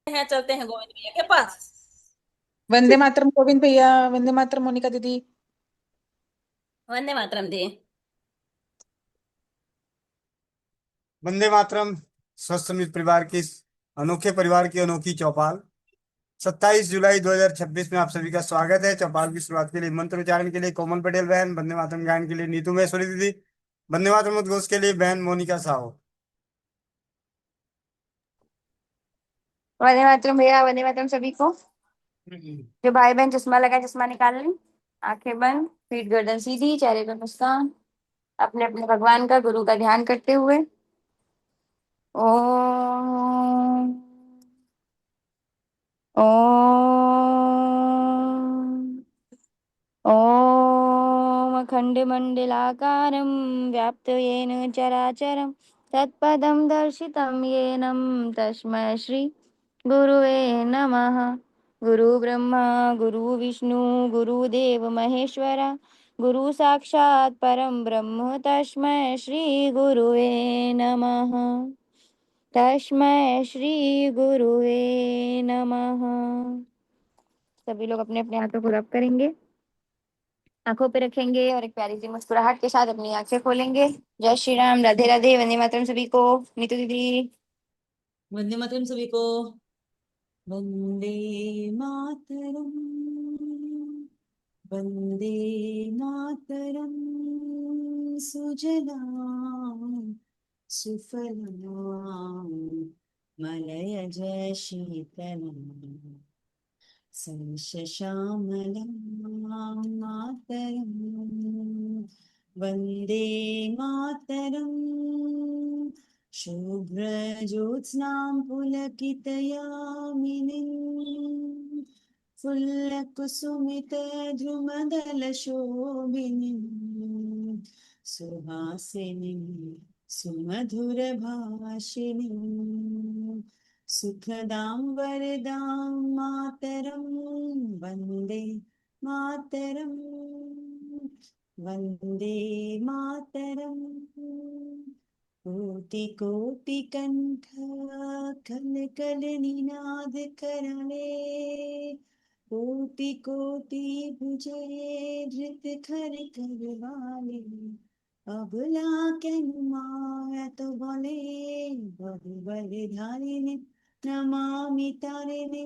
हैं, चलते हैं गोविंद भैया के पास। वंदे मातरम गोविंद भैया। वंदे मातरम मोनिका दीदी। वंदे मातरम दी। वंदे मातरम। स्वस्थ मित्र परिवार की अनोखे परिवार की अनोखी चौपाल। 27 जुलाई 2026 में आप सभी का स्वागत है। चौपाल की शुरुआत के लिए मंत्र उच्चारण के लिए कोमल पटेल बहन, वंदे मातरम गायन के लिए नीतू महेश्वरी दीदी, वंदे मातरम उद्घोष के लिए बहन मोनिका साहू। वंदे मातरम भैया, वंदे मातरम सभी को। जो भाई बहन चश्मा लगा चश्मा निकाल लें। आंखें बंद, पीठ गर्दन सीधी, चेहरे पर मुस्कान। अपने अपने भगवान का, गुरु का ध्यान करते हुए ओम ओम ओम अखण्डमण्डलाकारं व्याप्तं चराचरं तत्पदं दर्शितं येन तस्मै श्री गुरुवे नमः। गुरु ब्रह्मा गुरु विष्णु गुरुदेव महेश्वरा, गुरु साक्षात् परं ब्रह्म तस्मै श्री गुरुवे नमः। तस्मै श्री गुरुवे नमः। सभी लोग अपने अपने हाथों को रब करेंगे, आंखों पे रखेंगे और एक प्यारी सी मुस्कुराहट के साथ अपनी आंखें खोलेंगे। जय श्री राम, राधे राधे, वंदे मातरम सभी को। नीतू दीदी। वंदे मातरम सभी को। वंदे मातरम। वंदे मातरम। सुजलाम सुफलाम मलयज शीतलम संशशामलं मातरम। वंदे मातरम। शुभ्रज्योत्स्नां पुलकितयामिनीं फुल्लकुसुमितद्रुमदलशोभिनीं सुहासिनीं सुमधुरभाषिणीं सुखदां वरदां मातरं। वन्दे मातरं। वन्दे मातरं। कोटि कोटि कंठ कल कल निनाद करणे, कोटि कोटि भुजे धृत खर कर वाले। अबला केन माया तो बोले बहुबल धारिणी, नमामि तारिणी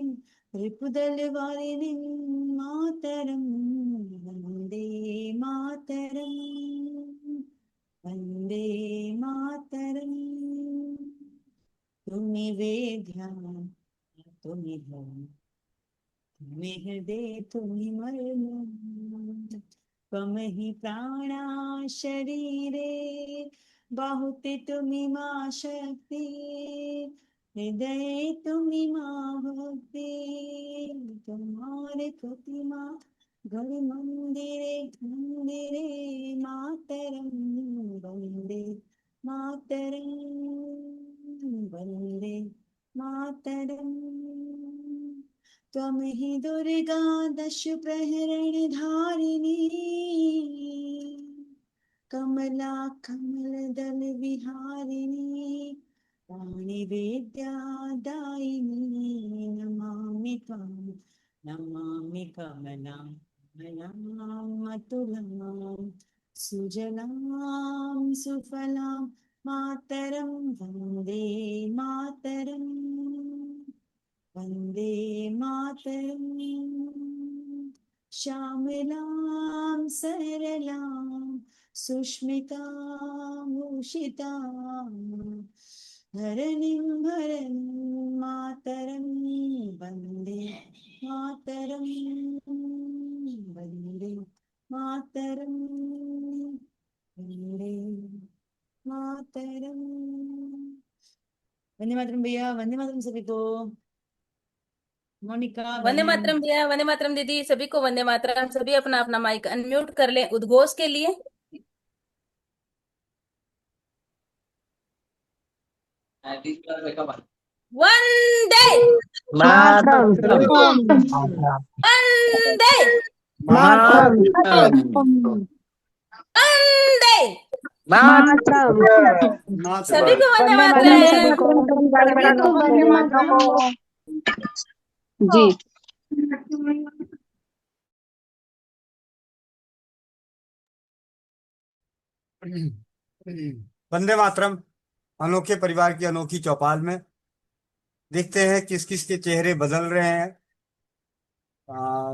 रिपुदल वारिणी मातरम। वंदे मातरम। वंदे मातरम। तुम्हें वेद्या तुम्हें धर्म, तुम्हें हृदय तुम्हें मर्म, त्वमहि प्राणा शरीरे बाहुते तुम्हें मा शक्ति, हृदय तुम्हें मा भक्ति। तुम्हारे प्रतिमा घर मंदिरे मंदिरे मातरम। वंदे मातरम। वंदे मातरम। त्वमहि दुर्गा दश प्रहरण धारिणी, कमला कमल दल विहारिणी, वाणी विद्या दायिनी। नमामि त्वां नमामि कमलां कमलां अतुलां सुजलां सुफलां मातरं। वन्दे मातरम्। वन्दे मातरम्। श्यामलां सरलां सुष्मितां उषितां धरणीं भरणीं मातरं। वन्दे मातरं। वन्दे मातरं। वन्दे मातरं। वंदे मातरम भैया, वंदे मातरम सभी को। मोनिका वंदे बहन। मातरम भैया, वंदे मातरम दीदी, सभी को वंदे मातरम। सभी अपना अपना माइक अनम्यूट कर लें उद्घोष के लिए। वंदे मातरम वंदे मातरम। मातरम वंदे। मातरम सभी को वंदे वंदे मातरम सभी मातरम। को। सभी को वंदे मातरम। जी। वंदे मातरम अनोखे परिवार की अनोखी चौपाल में देखते हैं किस किस के चेहरे बदल रहे हैं।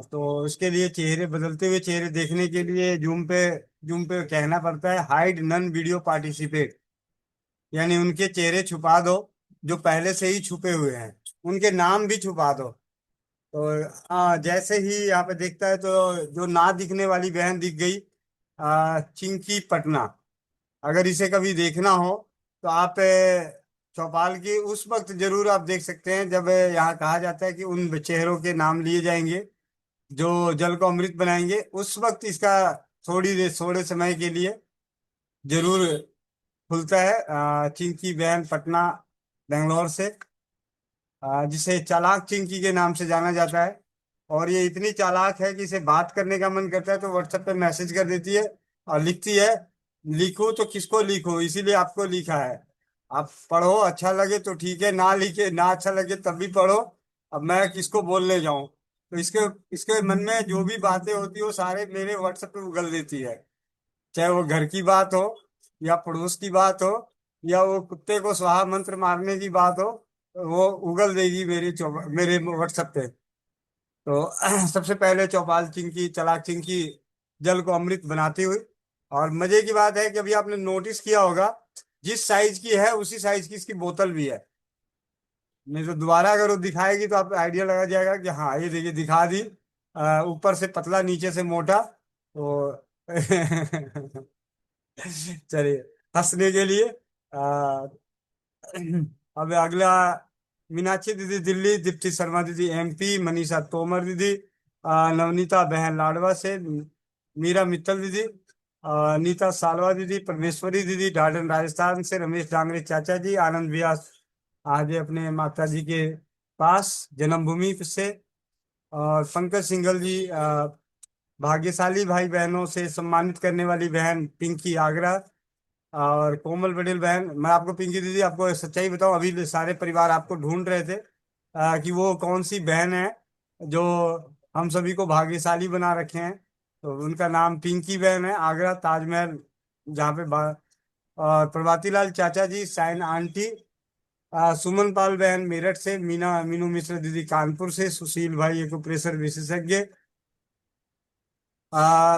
तो इसके लिए चेहरे बदलते हुए चेहरे देखने के लिए जूम पे कहना पड़ता है हाइड नन वीडियो पार्टिसिपेट, यानी उनके चेहरे छुपा दो जो पहले से ही छुपे हुए हैं, उनके नाम भी छुपा दो। तो जैसे ही यहाँ पे देखता है तो जो ना दिखने वाली बहन दिख गई, चिंकी पटना। अगर इसे कभी देखना हो तो आप चौपाल की उस वक्त जरूर आप देख सकते हैं जब यहाँ कहा जाता है कि उन चेहरों के नाम लिए जाएंगे जो जल को अमृत बनाएंगे। उस वक्त इसका थोड़े समय के लिए जरूर खुलता है। चिंकी बहन पटना बेंगलोर से, जिसे चालाक चिंकी के नाम से जाना जाता है। और ये इतनी चालाक है कि इसे बात करने का मन करता है तो व्हाट्सएप पे मैसेज कर देती है और लिखती है, लिखो तो किसको लिखो, इसीलिए आपको लिखा है, आप पढ़ो, अच्छा लगे तो ठीक है, ना लिखे ना अच्छा लगे तब भी पढ़ो, अब मैं किसको बोलने जाऊं। तो इसके इसके मन में जो भी बातें होती है वो सारे मेरे व्हाट्सएप पे उगल देती है, चाहे वो घर की बात हो या पड़ोस की बात हो या वो कुत्ते को स्वाहा मंत्र मारने की बात हो, वो उगल देगी मेरे व्हाट्सएप पे। तो सबसे पहले चौपाल चिंकी चालाक चिंकी जल को अमृत बनाती हुई। और मजे की बात है कि अभी आपने नोटिस किया होगा जिस साइज की है उसी साइज की इसकी बोतल भी है। नहीं तो दोबारा अगर वो दिखाएगी तो आप आइडिया लगा जाएगा कि हाँ ये देखिए दिखा दी, ऊपर से पतला नीचे से मोटा। तो चलिए, हंसने के लिए अब अगला मीनाक्षी दीदी दिल्ली, दीप्ति शर्मा दीदी एमपी, मनीषा तोमर दीदी, नवनीता बहन लाडवा से, मीरा मित्तल दीदी, नीता सालवा दीदी, परमेश्वरी दीदी ढाढन राजस्थान से, रमेश डांगरे चाचा जी, आनंद व्यास आज अपने माता जी के पास जन्मभूमि से, और पंकज सिंघल जी भाग्यशाली भाई बहनों से सम्मानित करने वाली बहन पिंकी आगरा, और कोमल पटेल बहन। मैं आपको पिंकी दीदी आपको सच्चाई बताऊं, अभी सारे परिवार आपको ढूंढ रहे थे कि वो कौन सी बहन है जो हम सभी को भाग्यशाली बना रखे हैं। तो उनका नाम पिंकी बहन है, आगरा ताजमहल जहाँ पे और प्रभाती लाल चाचा जी, साइन आंटी, सुमन पाल बहन मेरठ से, मीनू मिश्र दीदी कानपुर से, सुशील भाई एक्यूप्रेशर विशेषज्ञ,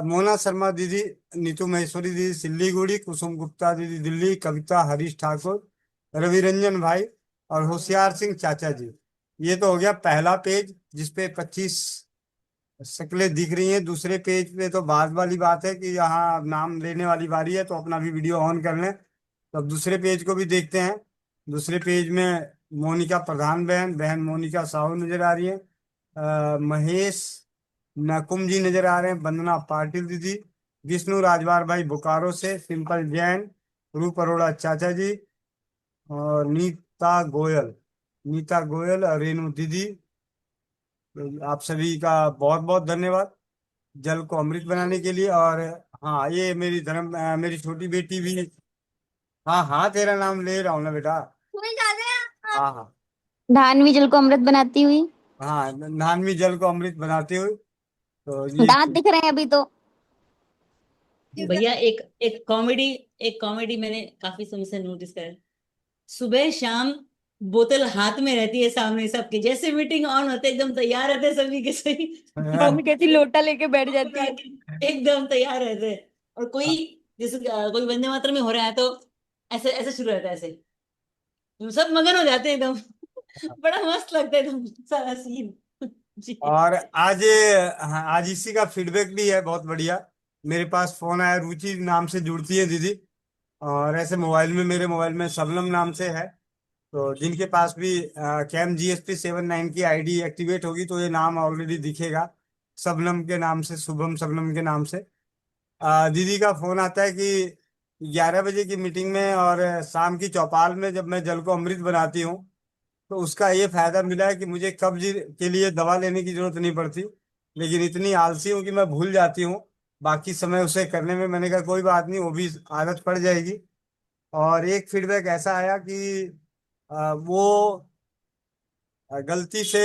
मोना शर्मा दीदी, नीतू महेश्वरी दीदी सिल्लीगुड़ी, कुसुम गुप्ता दीदी दिल्ली, कविता हरीश ठाकुर, रवि रंजन भाई और होशियार सिंह चाचा जी। ये तो हो गया पहला पेज जिसपे 25 शक्लें दिख रही हैं। दूसरे पेज पे तो बाद वाली बात है कि यहाँ नाम लेने वाली बारी है तो अपना भी वीडियो ऑन कर लें। तो अब दूसरे पेज को भी देखते हैं। दूसरे पेज में मोनिका प्रधान बहन, बहन मोनिका साहू नजर आ रही है, महेश नकुम जी नजर आ रहे हैं, वंदना पाटिल दीदी, विष्णु राजवार भाई बोकारो से, सिंपल जैन, रूप अरोड़ा चाचा जी, और नीता गोयल और रेणु दीदी। तो आप सभी का बहुत बहुत धन्यवाद जल को अमृत बनाने के लिए। और हाँ, ये मेरी छोटी बेटी भी, हाँ हाँ तेरा नाम ले रहा हूँ ना बेटा। हाँ हाँ धान्वी जल को अमृत बनाती हुई। हाँ, नानवी जल को अमृत बनाते हुए। तो ये दांत दिख रहे हैं अभी तो। भैया एक कॉमेडी मैंने काफी समय से नोटिस करा है। सुबह शाम बोतल हाथ में रहती है सामने सबके, जैसे मीटिंग ऑन होते एकदम तैयार रहते हैं सभी के सही। मम्मी कहती लोटा लेके बैठ जाती है। एकदम तैयार रहते हैं। और कोई जैसे कोई वंदे मातरम में हो रहा है तो ऐसे ऐसे शुरू रहता है, ऐसे सब मगन हो जाते हैं एकदम। बड़ा मस्त लगता है एकदम सारा सीन जी। और आज, हाँ, आज इसी का फीडबैक भी है बहुत बढ़िया। मेरे पास फोन आया, रुचि नाम से जुड़ती है दीदी, और ऐसे मेरे मोबाइल में शबनम नाम से है। तो जिनके पास भी कैम GSP 79 की आईडी एक्टिवेट होगी तो ये नाम ऑलरेडी दिखेगा, शबनम के नाम से, शुभम शबनम के नाम से। दीदी का फोन आता है कि 11 बजे की मीटिंग में और शाम की चौपाल में जब मैं जल को अमृत बनाती हूँ तो उसका ये फायदा मिला है कि मुझे कब्ज के लिए दवा लेने की जरूरत नहीं पड़ती, लेकिन इतनी आलसी हूँ कि मैं भूल जाती हूँ बाकी समय उसे करने में। मैंने कहा कोई बात नहीं, वो भी आदत पड़ जाएगी। और एक फीडबैक ऐसा आया कि वो गलती से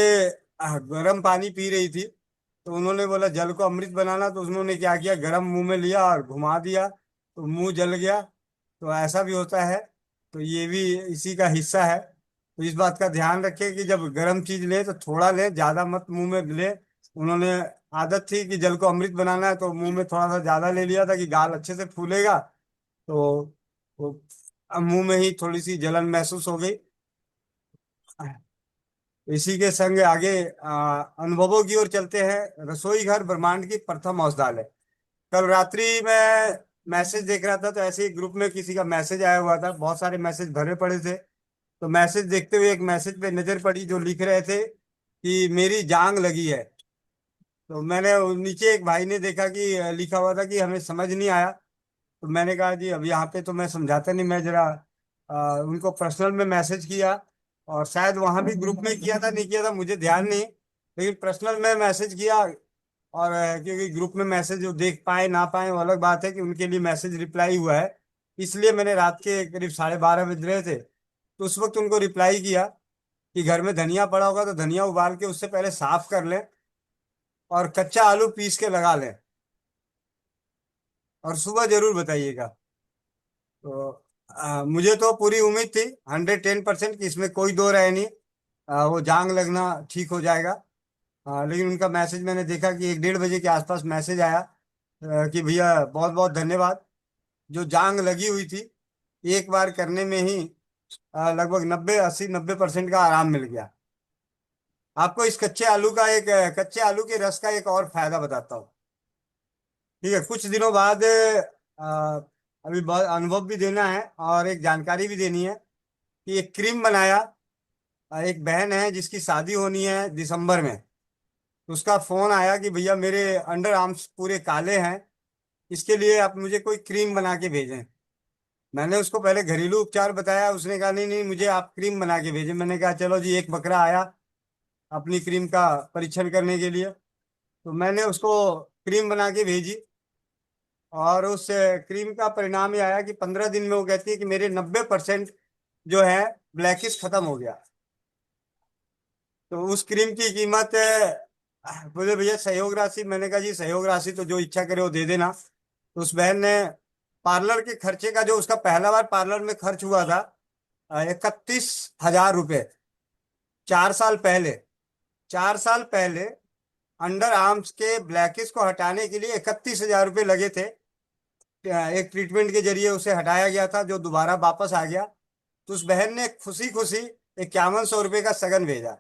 गर्म पानी पी रही थी, तो उन्होंने बोला जल को अमृत बनाना, तो उन्होंने क्या किया, गर्म मुंह में लिया और घुमा दिया, तो मुंह जल गया। तो ऐसा भी होता है, तो ये भी इसी का हिस्सा है। तो इस बात का ध्यान रखें कि जब गर्म चीज लें तो थोड़ा लें, ज्यादा मत मुंह में लें। उन्होंने आदत थी कि जल को अमृत बनाना है, तो मुंह में थोड़ा सा ज्यादा ले लिया था कि गाल अच्छे से फूलेगा। तो वो अब मुंह में ही थोड़ी सी जलन महसूस हो गई। इसी के संग आगे अनुभवों की ओर चलते हैं। रसोई घर ब्रह्मांड की प्रथम औषधालय। कल रात्रि में मैसेज देख रहा था, तो ऐसे ही ग्रुप में किसी का मैसेज आया हुआ था, बहुत सारे मैसेज भरे पड़े थे। तो मैसेज देखते हुए एक मैसेज पे नजर पड़ी, जो लिख रहे थे कि मेरी जांग लगी है। तो मैंने नीचे एक भाई ने देखा कि लिखा हुआ था कि हमें समझ नहीं आया। तो मैंने कहा जी अब यहाँ पे तो मैं समझाता नहीं, मैं जरा उनको पर्सनल में मैसेज किया, और शायद वहां भी ग्रुप में किया था, नहीं किया था मुझे ध्यान नहीं, लेकिन पर्सनल में मैसेज किया। और क्योंकि ग्रुप में मैसेज जो देख पाए ना पाए वो अलग बात है, कि उनके लिए मैसेज रिप्लाई हुआ है, इसलिए मैंने रात के करीब 12:30 बज रहे थे, तो उस वक्त उनको रिप्लाई किया कि घर में धनिया पड़ा होगा तो धनिया उबाल के उससे पहले साफ कर लें, और कच्चा आलू पीस के लगा लें, और सुबह जरूर बताइएगा। तो मुझे तो पूरी उम्मीद थी 110% कि इसमें कोई दो राय नहीं, वो जांग लगना ठीक हो जाएगा। लेकिन उनका मैसेज मैंने देखा कि 1-1:30 बजे के आसपास मैसेज आया कि भैया बहुत बहुत धन्यवाद, जो जांग लगी हुई थी एक बार करने में ही लगभग 90-80-90% का आराम मिल गया। आपको इस कच्चे आलू के रस का एक और फायदा बताता हूँ। ठीक है, कुछ दिनों बाद अभी बहुत अनुभव भी देना है और एक जानकारी भी देनी है कि एक क्रीम बनाया। एक बहन है जिसकी शादी होनी है दिसंबर में, तो उसका फोन आया कि भैया मेरे अंडर आर्म्स पूरे काले हैं, इसके लिए आप मुझे कोई क्रीम बना के भेजें। मैंने उसको पहले घरेलू उपचार बताया, उसने कहा नहीं नहीं मुझे आप क्रीम बना के भेजें। मैंने कहा चलो जी, एक बकरा आया अपनी क्रीम का परीक्षण करने के लिए। तो मैंने उसको क्रीम बना के भेजी, और उस क्रीम का परिणाम ये आया कि 15 दिन में वो कहती है कि मेरे 90% जो है ब्लैकिश खत्म हो गया। तो उस क्रीम की कीमत बोले भैया सहयोग राशि, मैंने कहा जी सहयोग राशि तो जो इच्छा करे वो दे देना। तो उस बहन ने पार्लर के खर्चे का, जो उसका पहला बार पार्लर में खर्च हुआ था 31,000 रुपये, 4 साल पहले, 4 साल पहले अंडर आर्म्स के ब्लैकिश को हटाने के लिए 31,000 रुपये लगे थे। एक ट्रीटमेंट के जरिए उसे हटाया गया था, जो दोबारा वापस आ गया। तो उस बहन ने खुशी खुशी 5100 रुपये का सगन भेजा।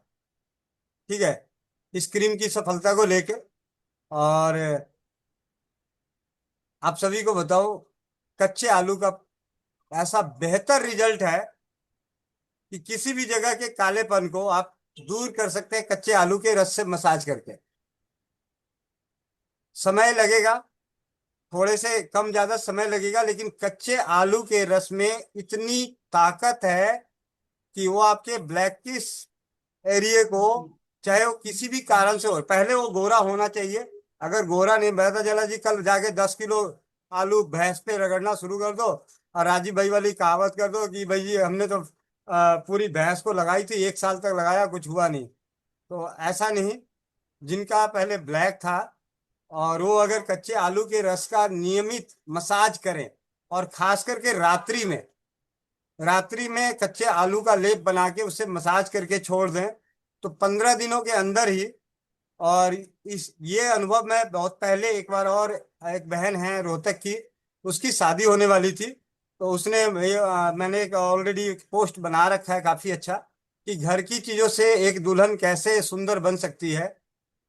ठीक है, इस क्रीम की सफलता को लेके। और आप सभी को बताओ, कच्चे आलू का ऐसा बेहतर रिजल्ट है कि किसी भी जगह के कालेपन को आप दूर कर सकते हैं कच्चे आलू के रस से मसाज करके। समय लगेगा, थोड़े से कम ज्यादा समय लगेगा, लेकिन कच्चे आलू के रस में इतनी ताकत है कि वो आपके ब्लैकिश एरिया को, चाहे वो किसी भी कारण से हो, पहले वो गोरा होना चाहिए। अगर गोरा नहीं पता चला जी, कल जाके 10 किलो आलू भैंस पे रगड़ना शुरू कर दो, और राजीव भाई वाली कहावत कर दो कि भाई जी हमने तो पूरी भैंस को लगाई थी, 1 साल तक लगाया कुछ हुआ नहीं। तो ऐसा नहीं, जिनका पहले ब्लैक था और वो अगर कच्चे आलू के रस का नियमित मसाज करें, और खास करके रात्रि में कच्चे आलू का लेप बना के उसे मसाज करके छोड़ दें, तो 15 दिनों के अंदर ही। और इस ये अनुभव मैं बहुत पहले एक बार, और एक बहन है रोहतक की, उसकी शादी होने वाली थी, तो उसने मैंने एक ऑलरेडी पोस्ट बना रखा है काफी अच्छा, कि घर की चीजों से एक दुल्हन कैसे सुंदर बन सकती है।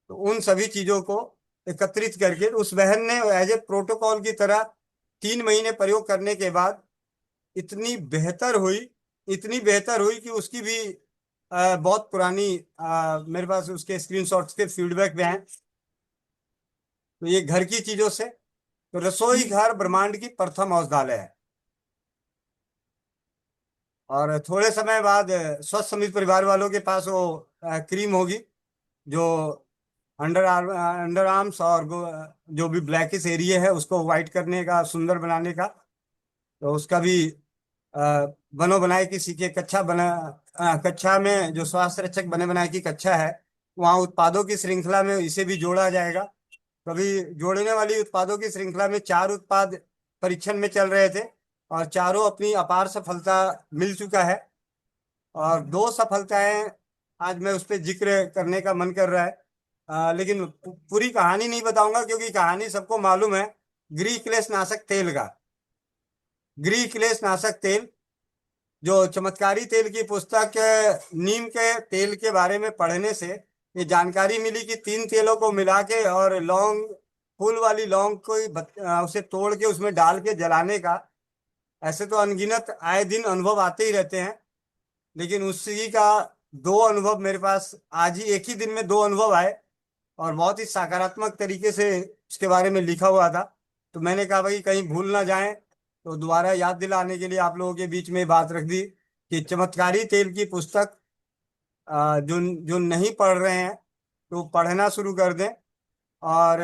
तो उन सभी चीजों को एकत्रित करके उस बहन ने एज ए प्रोटोकॉल की तरह 3 महीने प्रयोग करने के बाद इतनी बेहतर हुई, इतनी बेहतर हुई कि उसकी भी बहुत पुरानी मेरे पास उसके स्क्रीनशॉट्स के फीडबैक भी हैं। तो ये घर की चीजों से, तो रसोई घर ब्रह्मांड की प्रथम औषधालय है। और थोड़े समय बाद स्वस्थ समृद्ध परिवार वालों के पास वो क्रीम होगी, जो अंडर आर्म्स और जो भी ब्लैकिश एरिया है उसको व्हाइट करने का, सुंदर बनाने का। तो उसका भी बनो बनाए की सीखे, कक्षा में जो स्वास्थ्य रक्षक बने बनाए की कक्षा है, वहाँ उत्पादों की श्रृंखला में इसे भी जोड़ा जाएगा। कभी जोड़ने वाली उत्पादों की श्रृंखला में 4 उत्पाद परीक्षण में चल रहे थे और चारों अपनी अपार सफलता मिल चुका है। और 2 सफलताएं आज मैं उस पर जिक्र करने का मन कर रहा है। लेकिन पूरी कहानी नहीं बताऊंगा क्योंकि कहानी सबको मालूम है। गृह क्लेश नाशक तेल का, गृह क्लेश नाशक तेल, जो चमत्कारी तेल की पुस्तक नीम के तेल के बारे में पढ़ने से ये जानकारी मिली कि 3 तेलों को मिला के और लौंग, फूल वाली लौंग को उसे तोड़ के उसमें डाल के जलाने का, ऐसे तो अनगिनत आए दिन अनुभव आते ही रहते हैं, लेकिन उसी का 2 अनुभव मेरे पास आज ही एक ही दिन में 2 अनुभव आए और बहुत ही सकारात्मक तरीके से उसके बारे में लिखा हुआ था। तो मैंने कहा भाई कहीं भूल ना जाए, तो दोबारा याद दिलाने के लिए आप लोगों के बीच में बात रख दी कि चमत्कारी तेल की पुस्तक जो जो नहीं पढ़ रहे हैं तो पढ़ना शुरू कर दें और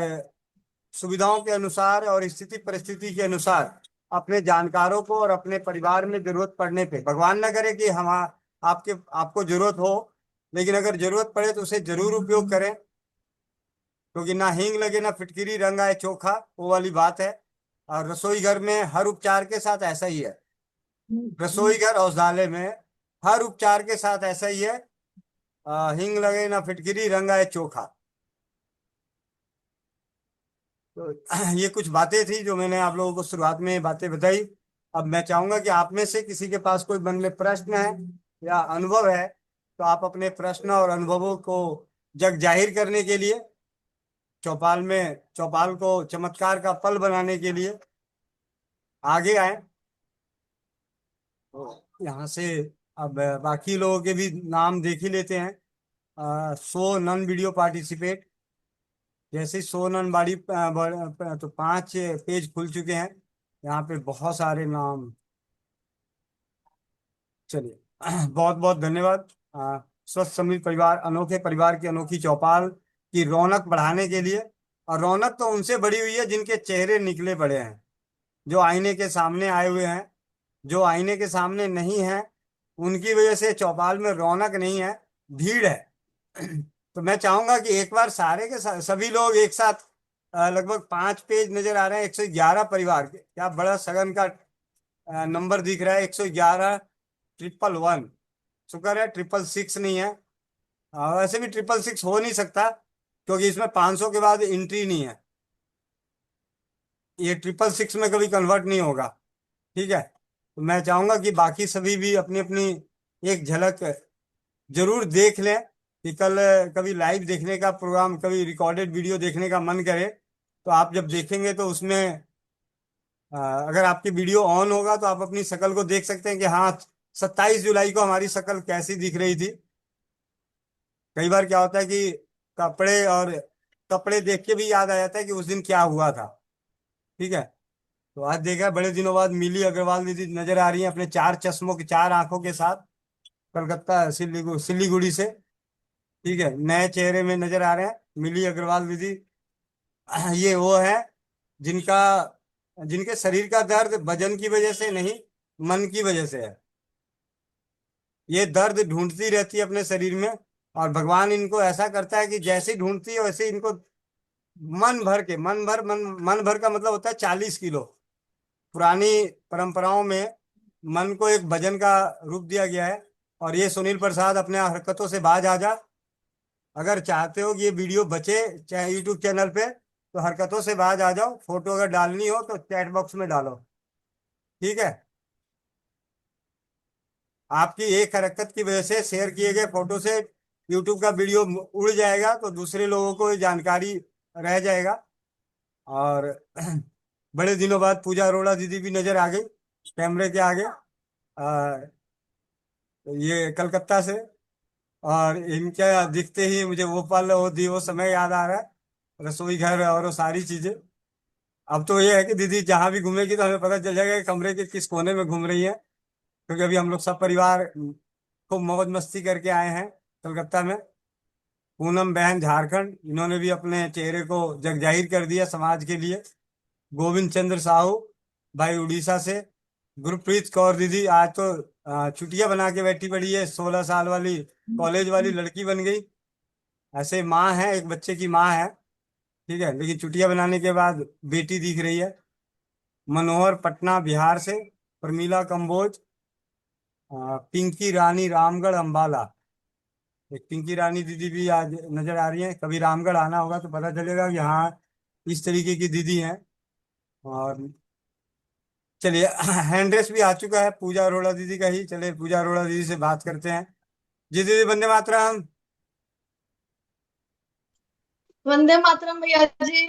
सुविधाओं के अनुसार और स्थिति परिस्थिति के अनुसार अपने जानकारों को और अपने परिवार में जरूरत पड़ने पे, भगवान न करे कि हम आपको जरूरत हो, लेकिन अगर जरूरत पड़े तो उसे जरूर उपयोग करें, क्योंकि ना हींग लगे ना फिटकिरी रंग आए चोखा, वो वाली बात है। और रसोई घर में हर उपचार के साथ ऐसा ही है, रसोई घर औषधालय में हर उपचार के साथ ऐसा ही है, हींग लगे ना फिटकिरी रंग आए चोखा। तो ये कुछ बातें थी जो मैंने आप लोगों को शुरुआत में बातें बताई। अब मैं चाहूंगा कि आप में से किसी के पास कोई मन में प्रश्न है या अनुभव है तो आप अपने प्रश्न और अनुभवों को जग जाहिर करने के लिए, चौपाल को चमत्कार का पल बनाने के लिए आगे आए। तो यहाँ से अब बाकी लोगों के भी नाम देख ही लेते हैं। सो नन वीडियो पार्टिसिपेट, जैसे सोनन बाड़ी तो 5 पेज खुल चुके हैं। यहाँ पे बहुत सारे नाम, चलिए बहुत बहुत धन्यवाद। स्वस्थ समृद्ध परिवार, अनोखे परिवार की अनोखी चौपाल की रौनक बढ़ाने के लिए, और रौनक तो उनसे बढ़ी हुई है जिनके चेहरे निकले पड़े हैं, जो आईने के सामने आए हुए हैं। जो आईने के सामने नहीं है उनकी वजह से चौपाल में रौनक नहीं है, भीड़ है। तो मैं चाहूंगा कि एक बार सारे के सभी लोग एक साथ, लगभग 5 पेज नजर आ रहे हैं, 111 परिवार के, क्या बड़ा सगन का नंबर दिख रहा है, 111 111। शुक्र है 666 नहीं है। वैसे भी 666 हो नहीं सकता क्योंकि इसमें 500 के बाद एंट्री नहीं है, ये 666 में कभी कन्वर्ट नहीं होगा। ठीक है, तो मैं चाहूंगा कि बाकी सभी भी अपनी अपनी एक झलक जरूर देख लें कि कल कभी लाइव देखने का प्रोग्राम, कभी रिकॉर्डेड वीडियो देखने का मन करे तो आप जब देखेंगे तो उसमें अगर आपकी वीडियो ऑन होगा तो आप अपनी शक्ल को देख सकते हैं कि हाँ 27 जुलाई को हमारी शक्ल कैसी दिख रही थी। कई बार क्या होता है कि कपड़े देख के भी याद आ जाता है कि उस दिन क्या हुआ था। ठीक है, तो आज देखा बड़े दिनों बाद मिली अग्रवाल दीदी नजर आ रही है अपने 4 चश्मों के 4 आंखों के साथ, कलकत्ता सिलीगुड़ी से। ठीक है, नए चेहरे में नजर आ रहे हैं मिली अग्रवाल दीदी। ये वो है जिनके शरीर का दर्द वजन की वजह से नहीं, मन की वजह से है। ये दर्द ढूंढती रहती है अपने शरीर में और भगवान इनको ऐसा करता है कि जैसे ही ढूंढती है वैसे इनको मन भर का मतलब होता है 40 किलो। पुरानी परंपराओं में मन को एक भजन का रूप दिया गया है। और ये सुनील प्रसाद अपने हरकतों से बाज आ जा, अगर चाहते हो कि ये वीडियो बचे चाहे यूट्यूब चैनल पे, तो हरकतों से बाज आ जाओ। फोटो अगर डालनी हो तो चैट बॉक्स में डालो। ठीक है, आपकी एक हरकत की वजह से शेयर किए गए फोटो से यूट्यूब का वीडियो उड़ जाएगा तो दूसरे लोगों को ये जानकारी रह जाएगा। और बड़े दिनों बाद पूजा अरोड़ा दीदी भी नजर आ गई कैमरे के आगे, ये कलकत्ता से। और इनके दिखते ही मुझे वो पल वो समय याद आ रहा है, रसोई घर और वो सारी चीजें। अब तो ये है कि दीदी जहां भी घूमेगी तो हमें पता चल जाएगा कि कमरे के किस कोने में घूम रही है, क्योंकि अभी हम लोग सब परिवार खूब मौज मस्ती करके आए हैं कलकत्ता में। पूनम बहन झारखंड, इन्होंने भी अपने चेहरे को जगजाहिर कर दिया समाज के लिए। गोविंद चंद्र साहू भाई उड़ीसा से। गुरप्रीत कौर दीदी आज तो चुटिया बना के बैठी पड़ी है, 16 साल वाली कॉलेज वाली लड़की बन गई। ऐसे माँ है, एक बच्चे की माँ है, ठीक है, लेकिन चुटिया बनाने के बाद बेटी दिख रही है। मनोहर पटना बिहार से, प्रमीला कंबोज, पिंकी रानी रामगढ़ अंबाला। एक पिंकी रानी दीदी भी आज नजर आ रही है, कभी रामगढ़ आना होगा तो पता चलेगा कि हाँ इस तरीके की दीदी हैं। और चलिए हैंड रेस भी आ चुका है पूजा अरोड़ा दीदी का ही, चलिए पूजा अरोड़ा दीदी से बात करते हैं। जी दीदी, वंदे मातरम। वंदे मातरम भैया जी।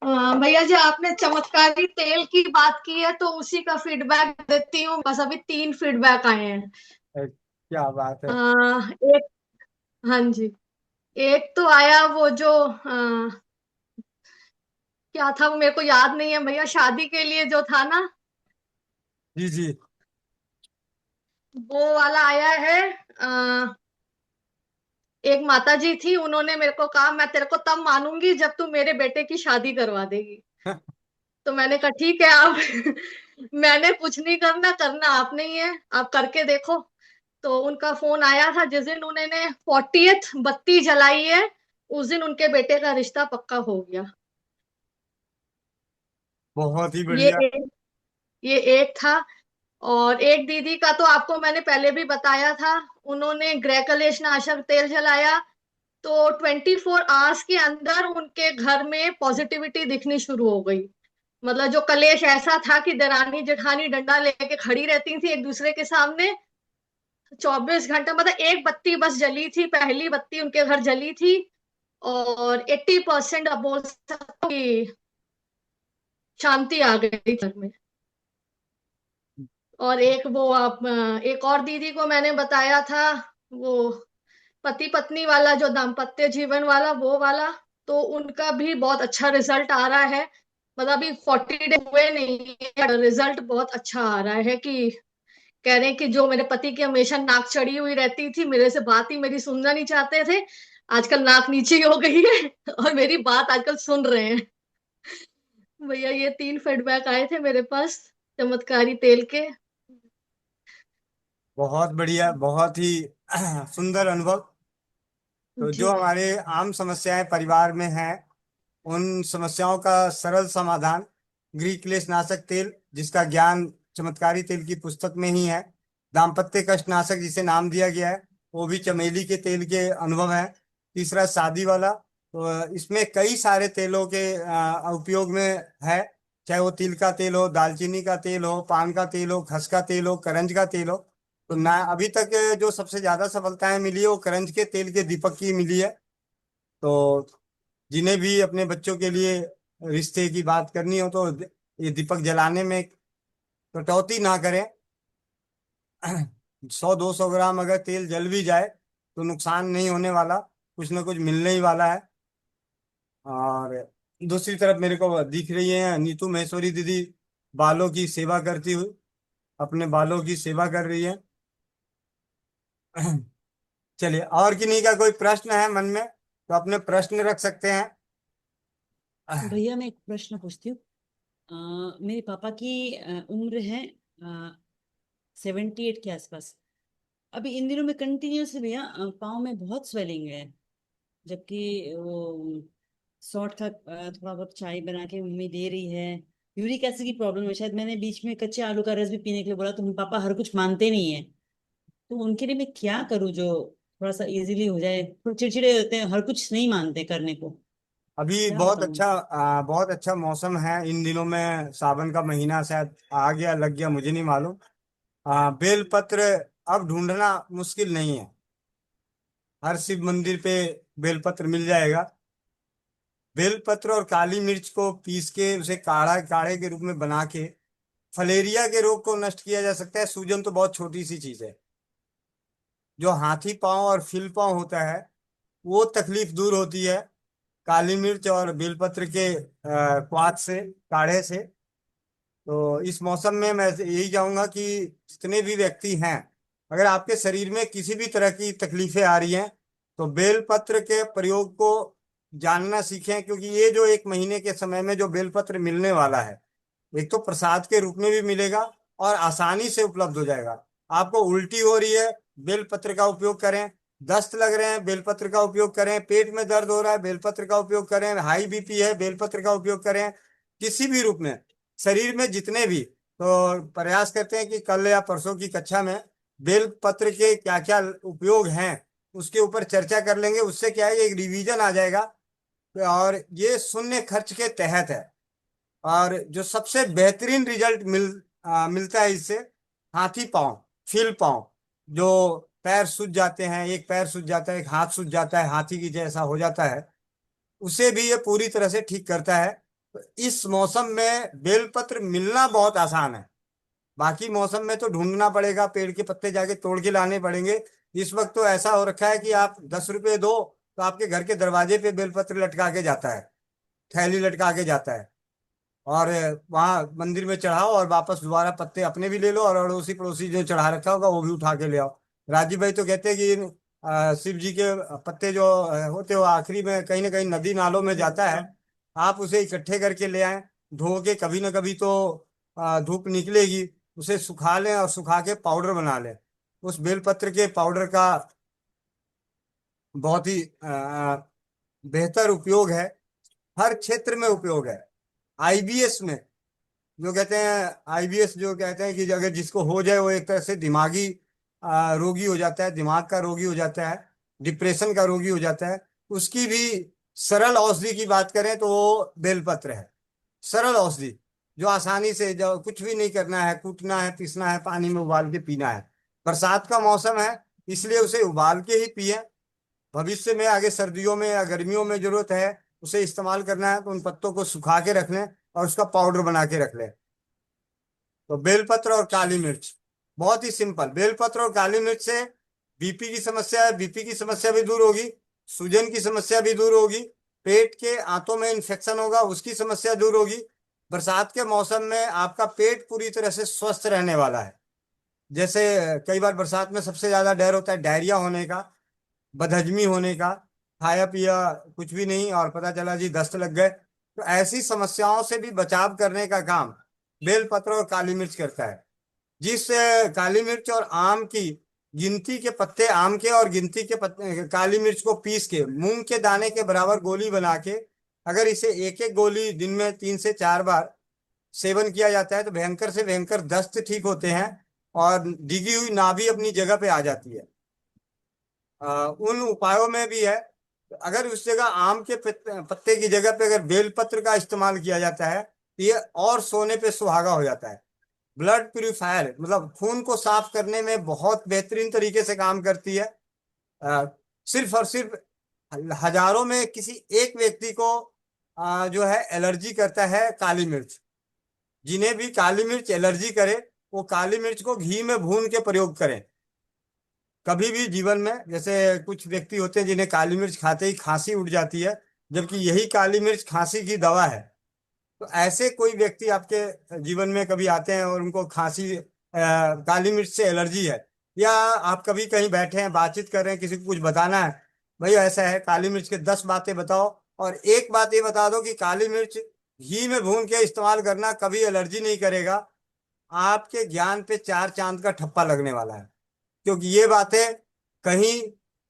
भैया जी, आपने चमत्कारी तेल की बात की है तो उसी का फीडबैक देती हूँ। बस अभी 3 फीडबैक आए हैं। क्या बात है। एक, हाँ जी, एक तो आया वो जो क्या था वो मेरे को याद नहीं है भैया, शादी के लिए जो था ना, जी जी। वो वाला आया है। एक माता जी थी, उन्होंने मेरे को कहा मैं तेरे को तब मानूंगी जब तू मेरे बेटे की शादी करवा देगी। तो मैंने कहा ठीक है आप मैंने कुछ नहीं करना, करना आपने ही है, आप करके देखो। तो उनका फोन आया था जिस दिन उन्होंने 40th बत्ती जलाई है, उस दिन उनके बेटे का रिश्ता पक्का हो गया। बहुत ही ये बढ़िया। एक ये एक था। और एक दीदी का तो आपको मैंने पहले भी बताया था, उन्होंने ग्रैकलेश नाशक तेल जलाया तो 24 आवर्स के अंदर उनके घर में पॉजिटिविटी दिखनी शुरू हो गई। मतलब जो कलेश ऐसा था कि दरानी जेठानी डंडा लेके खड़ी रहती थी एक दूसरे के सामने 24 घंटा, मतलब एक बत्ती बस जली थी, पहली बत्ती उनके घर जली थी, और 80% अब बोल सकते हो कि शांति आ गई घर में। और एक वो आप एक और दीदी को मैंने बताया था, वो पति पत्नी वाला जो दाम्पत्य जीवन वाला वो वाला, तो उनका भी बहुत अच्छा रिजल्ट आ रहा है। मतलब अभी 40 डे हुए नहीं है, रिजल्ट बहुत अच्छा आ रहा है। कि कह रहे हैं कि जो मेरे पति की हमेशा नाक चढ़ी हुई रहती थी, मेरे से बात ही मेरी सुनना नहीं चाहते थे, आजकल नाक नीचे ही हो गई है और मेरी बात आजकल सुन रहे हैं। भैया ये 3 फीडबैक आए थे मेरे पास चमत्कारी तेल के। बहुत बढ़िया, बहुत ही सुंदर अनुभव। तो जी जो हमारे आम समस्याएं परिवार में हैं, उन समस्याओं का सरल समाधान ग्रीक क्लेश नाशक तेल, जिसका ज्ञान चमत्कारी तेल की पुस्तक में ही है। दाम्पत्य कष्ट नाशक जिसे नाम दिया गया है, वो भी चमेली के तेल के अनुभव है। तीसरा शादी वाला, तो इसमें कई सारे तेलों के उपयोग में है, चाहे वो तिल का तेल हो, दालचीनी का तेल हो, पान का तेल हो, खस का तेल हो, करंज का तेल हो। तो ना अभी तक जो सबसे ज्यादा सफलताएं मिली है वो करंज के तेल के दीपक की मिली है। तो जिन्हें भी अपने बच्चों के लिए रिश्ते की बात करनी हो तो ये दीपक जलाने में कटौती ना करें। 100-200 ग्राम अगर तेल जल भी जाए तो नुकसान नहीं होने वाला, कुछ ना कुछ मिलने ही वाला है। और दूसरी तरफ मेरे को दिख रही है नीतू महेश्वरी दीदी, बालों की सेवा करती हुई, अपने बालों की सेवा कर रही है। चलिए, और किन्हीं का कोई प्रश्न है मन में तो अपने प्रश्न रख सकते हैं। भैया मैं एक प्रश्न पूछती हूँ। मेरे पापा की उम्र है 78 के आसपास। अभी इन दिनों में कंटिन्यूसली भैया पाँव में बहुत स्वेलिंग है, जबकि वो सॉल्ट का थोड़ा बहुत चाय बना के मम्मी दे रही है। यूरिक एसिड की प्रॉब्लम है शायद, मैंने बीच में कच्चे आलू का रस भी पीने के लिए बोला तो हम पापा हर कुछ मानते नहीं है। तो उनके लिए मैं क्या करूँ जो थोड़ा सा इजीली हो जाए, थोड़ा चिड़चिड़े होते हैं, हर कुछ नहीं मानते करने को, अभी क्या बहुत बताऊँ। अच्छा बहुत अच्छा मौसम है इन दिनों में, सावन का महीना शायद आ गया लग गया, मुझे नहीं मालूम। बेलपत्र अब ढूंढना मुश्किल नहीं है, हर शिव मंदिर पे बेलपत्र मिल जाएगा। बेलपत्र और काली मिर्च को पीस के उसे काढ़ा काढ़े के रूप में बना के फलेरिया के रोग को नष्ट किया जा सकता है। सूजन तो बहुत छोटी सी चीज है, जो हाथी पांव और फिल पांव होता है वो तकलीफ दूर होती है काली मिर्च और बेलपत्र के क्वाथ से, काढ़े से। तो इस मौसम में मैं यही चाहूंगा कि जितने भी व्यक्ति हैं, अगर आपके शरीर में किसी भी तरह की तकलीफें आ रही हैं तो बेलपत्र के प्रयोग को जानना सीखें, क्योंकि ये जो 1 महीने के समय में जो बेलपत्र मिलने वाला है, एक तो प्रसाद के रूप में भी मिलेगा और आसानी से उपलब्ध हो जाएगा। आपको उल्टी हो रही है, बेलपत्र का उपयोग करें। दस्त लग रहे हैं बेलपत्र का उपयोग करें, पेट में दर्द हो रहा है बेलपत्र का उपयोग करें, हाई बीपी है बेलपत्र का उपयोग करें, किसी भी रूप में शरीर में जितने भी, तो प्रयास करते हैं कि कल या परसों की कक्षा में बेलपत्र के क्या क्या उपयोग हैं उसके ऊपर चर्चा कर लेंगे। उससे क्या है, एक रिवीजन आ जाएगा और ये शून्य खर्च के तहत है। और जो सबसे बेहतरीन रिजल्ट मिलता है इससे, हाथी पांव, फील पांव, जो पैर सूज जाते हैं, एक पैर सूज जाता है, एक हाथ सूज जाता है, हाथी की जैसा हो जाता है, उसे भी ये पूरी तरह से ठीक करता है। तो इस मौसम में बेलपत्र मिलना बहुत आसान है। बाकी मौसम में तो ढूंढना पड़ेगा, पेड़ के पत्ते जाके तोड़ के लाने पड़ेंगे। इस वक्त तो ऐसा हो रखा है कि आप 10 रुपए दो तो आपके घर के दरवाजे पे बेलपत्र लटका के जाता है, थैली लटका के जाता है, और वहां मंदिर में चढ़ाओ और वापस दोबारा पत्ते अपने भी ले लो और अड़ोसी पड़ोसी जो चढ़ा रखा होगा वो भी उठा के ले आओ। राजीव भाई तो कहते हैं कि शिव जी के पत्ते जो होते हो आखिरी में कहीं ना कहीं नदी नालों में जाता है, आप उसे इकट्ठे करके ले आए, धो के, कभी ना कभी तो धूप निकलेगी, उसे सुखा लें और सुखा के पाउडर बना लें। उस बेलपत्र के पाउडर का बहुत ही बेहतर उपयोग है, हर क्षेत्र में उपयोग है। आईबीएस में जो कहते हैं, आईबीएस जो कहते हैं कि अगर जिसको हो जाए वो एक तरह से दिमागी रोगी हो जाता है, दिमाग का रोगी हो जाता है, डिप्रेशन का रोगी हो जाता है, उसकी भी सरल औषधि की बात करें तो वो बेलपत्र है। सरल औषधि जो आसानी से, जो कुछ भी नहीं करना है, कूटना है, पीसना है, पानी में उबाल के पीना है। बरसात का मौसम है इसलिए उसे उबाल के ही पिए। भविष्य में आगे सर्दियों में या गर्मियों में जरूरत है उसे इस्तेमाल करना है तो उन पत्तों को सुखा के रख लें और उसका पाउडर बना के रख लें। तो बेलपत्र और काली मिर्च बहुत ही सिंपल। बेलपत्र और काली मिर्च से बीपी की समस्या है, बीपी की समस्या भी दूर होगी, सूजन की समस्या भी दूर होगी, पेट के आंतों में इन्फेक्शन होगा उसकी समस्या दूर होगी। बरसात के मौसम में आपका पेट पूरी तरह से स्वस्थ रहने वाला है। जैसे कई बार बरसात में सबसे ज्यादा डर होता है डायरिया होने का, बदहजमी होने का, खाया पिया कुछ भी नहीं और पता चला जी दस्त लग गए। तो ऐसी समस्याओं से भी बचाव करने का काम बेलपत्र और काली मिर्च करता है। जिस काली मिर्च और आम की गिनती के पत्ते, आम के और गिनती के पत्ते काली मिर्च को पीस के मूंग के दाने के बराबर गोली बना के अगर इसे एक एक गोली दिन में 3 से 4 बार सेवन किया जाता है तो भयंकर से भयंकर दस्त ठीक होते हैं और डिगी हुई नाभि अपनी जगह पे आ जाती है। उन उपायों में भी है, अगर उस जगह आम के पत्ते की जगह पे अगर बेलपत्र का इस्तेमाल किया जाता है तो ये और सोने पे सुहागा हो जाता है। ब्लड प्यूरिफायर मतलब खून को साफ करने में बहुत बेहतरीन तरीके से काम करती है। सिर्फ और सिर्फ हजारों में किसी एक व्यक्ति को जो है एलर्जी करता है काली मिर्च। जिन्हें भी काली मिर्च एलर्जी करे वो काली मिर्च को घी में भून के प्रयोग करें कभी भी जीवन में। जैसे कुछ व्यक्ति होते हैं जिन्हें काली मिर्च खाते ही खांसी उठ जाती है, जबकि यही काली मिर्च खांसी की दवा है। तो ऐसे कोई व्यक्ति आपके जीवन में कभी आते हैं और उनको खांसी काली मिर्च से एलर्जी है, या आप कभी कहीं बैठे हैं बातचीत कर रहे हैं, किसी को कुछ बताना है, भाई ऐसा है काली मिर्च के 10 बातें बताओ और एक बात ये बता दो कि काली मिर्च घी में भून के इस्तेमाल करना कभी एलर्जी नहीं करेगा, आपके ज्ञान पे 4 चांद का ठप्पा लगने वाला है। क्योंकि ये बातें कहीं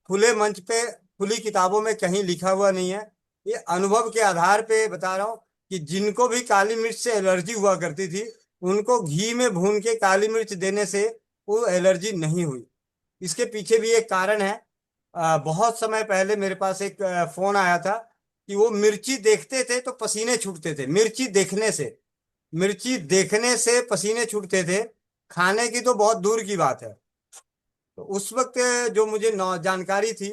खुले मंच पे, खुली किताबों में कहीं लिखा हुआ नहीं है, ये अनुभव के आधार पे बता रहा हूँ कि जिनको भी काली मिर्च से एलर्जी हुआ करती थी उनको घी में भून के काली मिर्च देने से वो एलर्जी नहीं हुई। इसके पीछे भी एक कारण है। बहुत समय पहले मेरे पास एक फोन आया था कि वो मिर्ची देखते थे तो पसीने छूटते थे। मिर्ची देखने से पसीने छूटते थे, खाने की तो बहुत दूर की बात है। तो उस वक्त जो मुझे जानकारी थी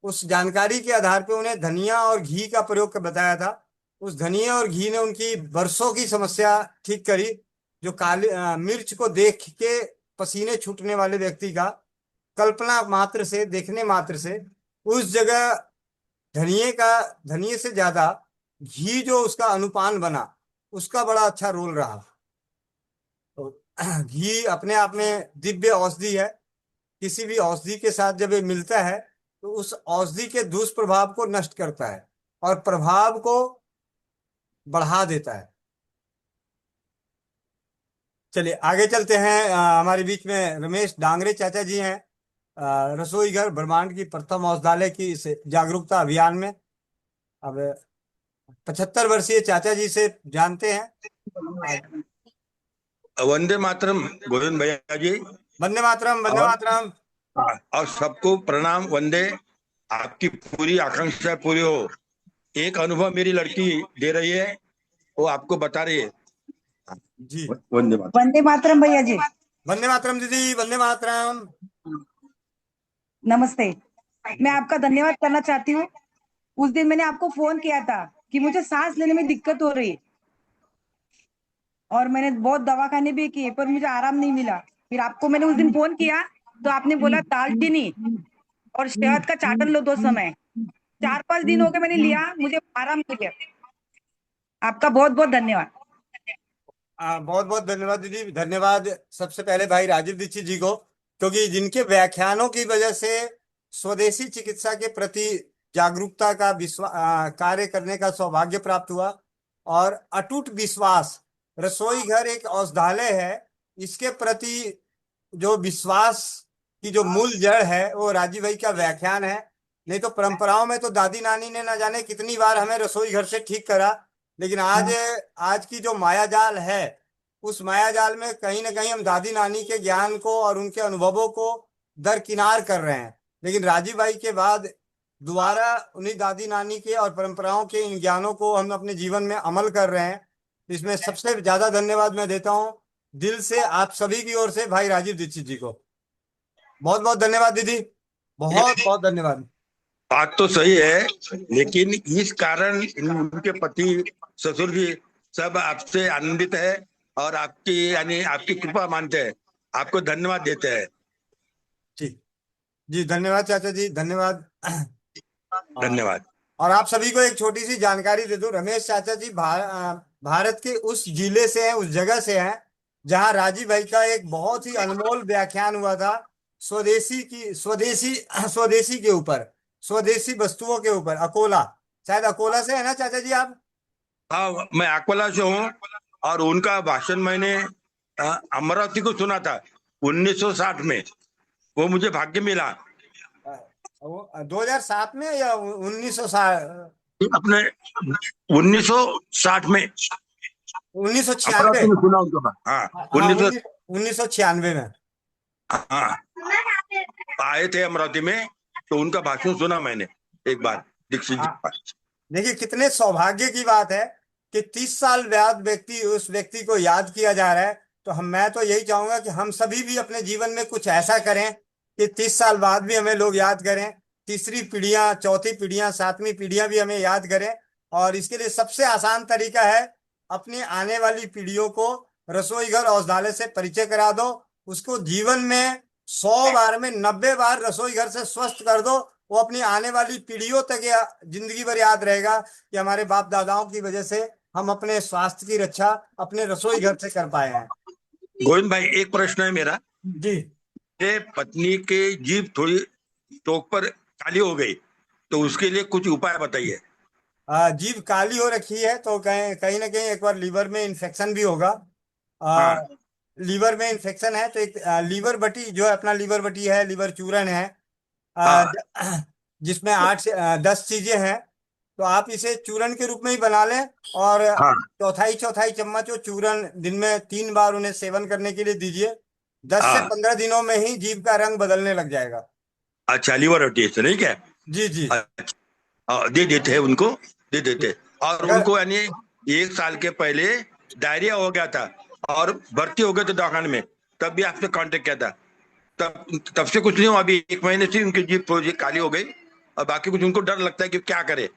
उस जानकारी के आधार पे उन्हें धनिया और घी का प्रयोग कर बताया था। उस धनिया और घी ने उनकी बरसों की समस्या ठीक करी। जो काली मिर्च को देख के पसीने छूटने वाले व्यक्ति का कल्पना मात्र से, देखने मात्र से उस जगह धनिये से ज्यादा घी जो उसका अनुपान बना उसका बड़ा अच्छा रोल रहा। तो घी अपने आप में दिव्य औषधि है। किसी भी औषधि के साथ जब ये मिलता है तो उस औषधि के दुष्प्रभाव को नष्ट करता है और प्रभाव को बढ़ा देता है। चलिए आगे चलते हैं। हमारे बीच में रमेश डांगरे चाचा जी हैं। रसोई घर ब्रह्मांड की प्रथम औषधालय की इस जागरूकता अभियान में। अब 75 वर्षीय चाचा जी से जानते हैं। वंदे मातरम गोविंद भैया जी। वंदे मातरम, वंदे और मातरम। और सबको प्रणाम वंदे। आपकी पूरी आकांक्षा पूरी हो। एक अनुभव मेरी लड़की दे रही है, वो आपको बता रही है। जी वंदे मातरम। वंदे मातरम भैया जी। वंदे मातरम दीदी, वंदे मातरम। नमस्ते। मैं आपका धन्यवाद करना चाहती हूँ। उस दिन मैंने आपको फोन किया था कि मुझे सांस लेने में दिक्कत हो रही, और मैंने बहुत दवाखाने भी किए पर मुझे आराम नहीं मिला। फिर आपको मैंने उस दिन फोन किया तो आपने बोला दालचीनी और शहद का चाटन लो 2 समय। 4-5 दिन हो गए मैंने लिया, मुझे आराम मिल गया। आपका बहुत बहुत धन्यवाद। बहुत बहुत धन्यवाद दीदी। धन्यवाद सबसे पहले भाई राजीव दीक्षित जी को, क्योंकि जिनके व्याख्यानों की वजह से स्वदेशी चिकित्सा के प्रति जागरूकता का कार्य करने का सौभाग्य प्राप्त हुआ। और अटूट विश्वास, रसोई घर एक औषधालय है, इसके प्रति जो विश्वास की जो मूल जड़ है वो राजीव भाई का व्याख्यान है। नहीं तो परंपराओं में तो दादी नानी ने ना जाने कितनी बार हमें रसोई घर से ठीक करा, लेकिन आज की जो मायाजाल है, उस मायाजाल में कहीं ना कहीं हम दादी नानी के ज्ञान को और उनके अनुभवों को दरकिनार कर रहे हैं। लेकिन राजीव भाई के बाद दोबारा उन्हीं दादी नानी के और परंपराओं के इन ज्ञानों को हम अपने जीवन में अमल कर रहे हैं। इसमें सबसे ज्यादा धन्यवाद मैं देता हूँ दिल से आप सभी की ओर से भाई राजीव दीक्षित जी को। बहुत बहुत धन्यवाद दीदी, बहुत बहुत धन्यवाद। बात तो सही है, लेकिन इस कारण उनके पति ससुर जी सब आपसे आनंदित है और आपकी यानी आपकी कृपा मानते हैं, आपको धन्यवाद देते हैं। जी जी, धन्यवाद चाचा जी, धन्यवाद। धन्यवाद। और आप सभी को एक छोटी सी जानकारी दे दूं, रमेश चाचा जी भारत के उस जिले से हैं, उस जगह से हैं जहां राजीव भाई का एक बहुत ही अनमोल व्याख्यान हुआ था स्वदेशी के ऊपर, स्वदेशी वस्तुओं के ऊपर। अकोला, शायद अकोला से है ना चाचा जी आप? हाँ, मैं अकोला से हूँ और उनका भाषण मैंने अमरावती को सुना था 1960 में। वो मुझे भाग्य मिला। 2007 में या 1960? अपने 1960 में, 1996 अमरावती में सुना उनका। हाँ, 1996 में। हाँ, आए थे अमरावती में तो उनका भाषण सुना मैंने एक बार दीक्षित जी का। देखिए कितने सौभाग्य की बात है कि 30 साल बाद उस व्यक्ति को याद किया जा रहा है। तो मैं तो यही चाहूंगा कि हम सभी भी अपने जीवन में कुछ ऐसा करें कि 30 साल बाद भी हमें लोग याद करें, तीसरी पीढ़ियां, चौथी पीढ़ियां, सातवीं पीढ़ियां भी हमें याद करें। और इसके लिए सबसे आसान तरीका है अपनी आने वाली पीढ़ियों को रसोई घर औषधालय से परिचय करा दो। उसको जीवन में 100 बार में 90 बार रसोई घर से स्वस्थ कर दो। वो अपनी आने वाली पीढ़ियों तक जिंदगी भर याद रहेगा कि हमारे बाप दादाओं की वजह से हम अपने स्वास्थ्य की रक्षा अपने रसोई घर से कर पाए हैं। गोविंद भाई, एक प्रश्न है मेरा जी। पत्नी के जीभ थोड़ी टोक पर काली हो गई, तो उसके लिए कुछ उपाय बताइए। जीभ काली हो रखी है तो कहीं ना कहीं एक बार लीवर में इन्फेक्शन भी होगा। हाँ। लीवर में इन्फेक्शन है तो एक लीवर बटी जो है, अपना लीवर बटी है, लीवर चूरन है, हाँ। जिसमें 8 से 10 चीजें हैं। तो आप इसे चूरन के रूप में ही बना लें और हाँ। चौथाई चम्मच वो चूरन दिन में 3 बार उन्हें सेवन करने के लिए दीजिए। 10 से हाँ। 15 दिनों में ही जीभ का रंग बदलने लग जाएगा। अच्छा, लीवर रोटी है नहीं क्या? जी जी। अच्छा, दे देते हैं उनको, दे देते। और उनको यानी 1 साल के पहले डायरिया हो गया था और भर्ती हो गए थे दवाखाने में, तब भी आपसे कांटेक्ट किया था। तब से कुछ नहीं हुआ। अभी 1 महीने से उनकी जीभ थोड़ी काली हो गई और बाकी कुछ उनको डर लगता है कि क्या करे।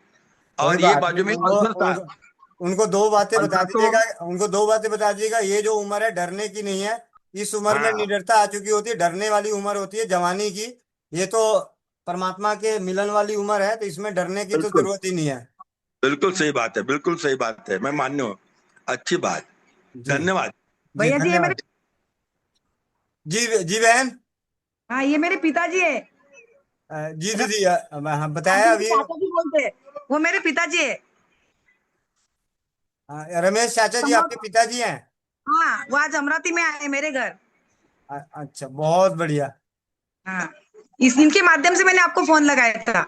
और ये बाजू में उनको 2 बातें बता दीजिएगा, उनको 2 बातें बता दीजिएगा। ये जो उम्र है डरने की नहीं है। इस उम्र में निडरता आ चुकी होती है, डरने वाली उम्र होती है जवानी की। ये तो परमात्मा के मिलन वाली उम्र है, तो इसमें डरने की तो जरूरत ही नहीं है। बिल्कुल सही बात है, बिल्कुल सही बात है, मैं मान्य हूँ। अच्छी बात, धन्यवाद भैया जी। ये मेरे जी बहन। हाँ, ये मेरे पिताजी है। जी दीदी, बताया अभी। चाचा जी बोलते हैं, वो मेरे पिताजी है। रमेश चाचा जी आपके पिताजी हैं? हाँ, वो आज अमरावती में आए मेरे घर। अच्छा, बहुत बढ़िया। हाँ, इनके माध्यम से मैंने आपको फोन लगाया था।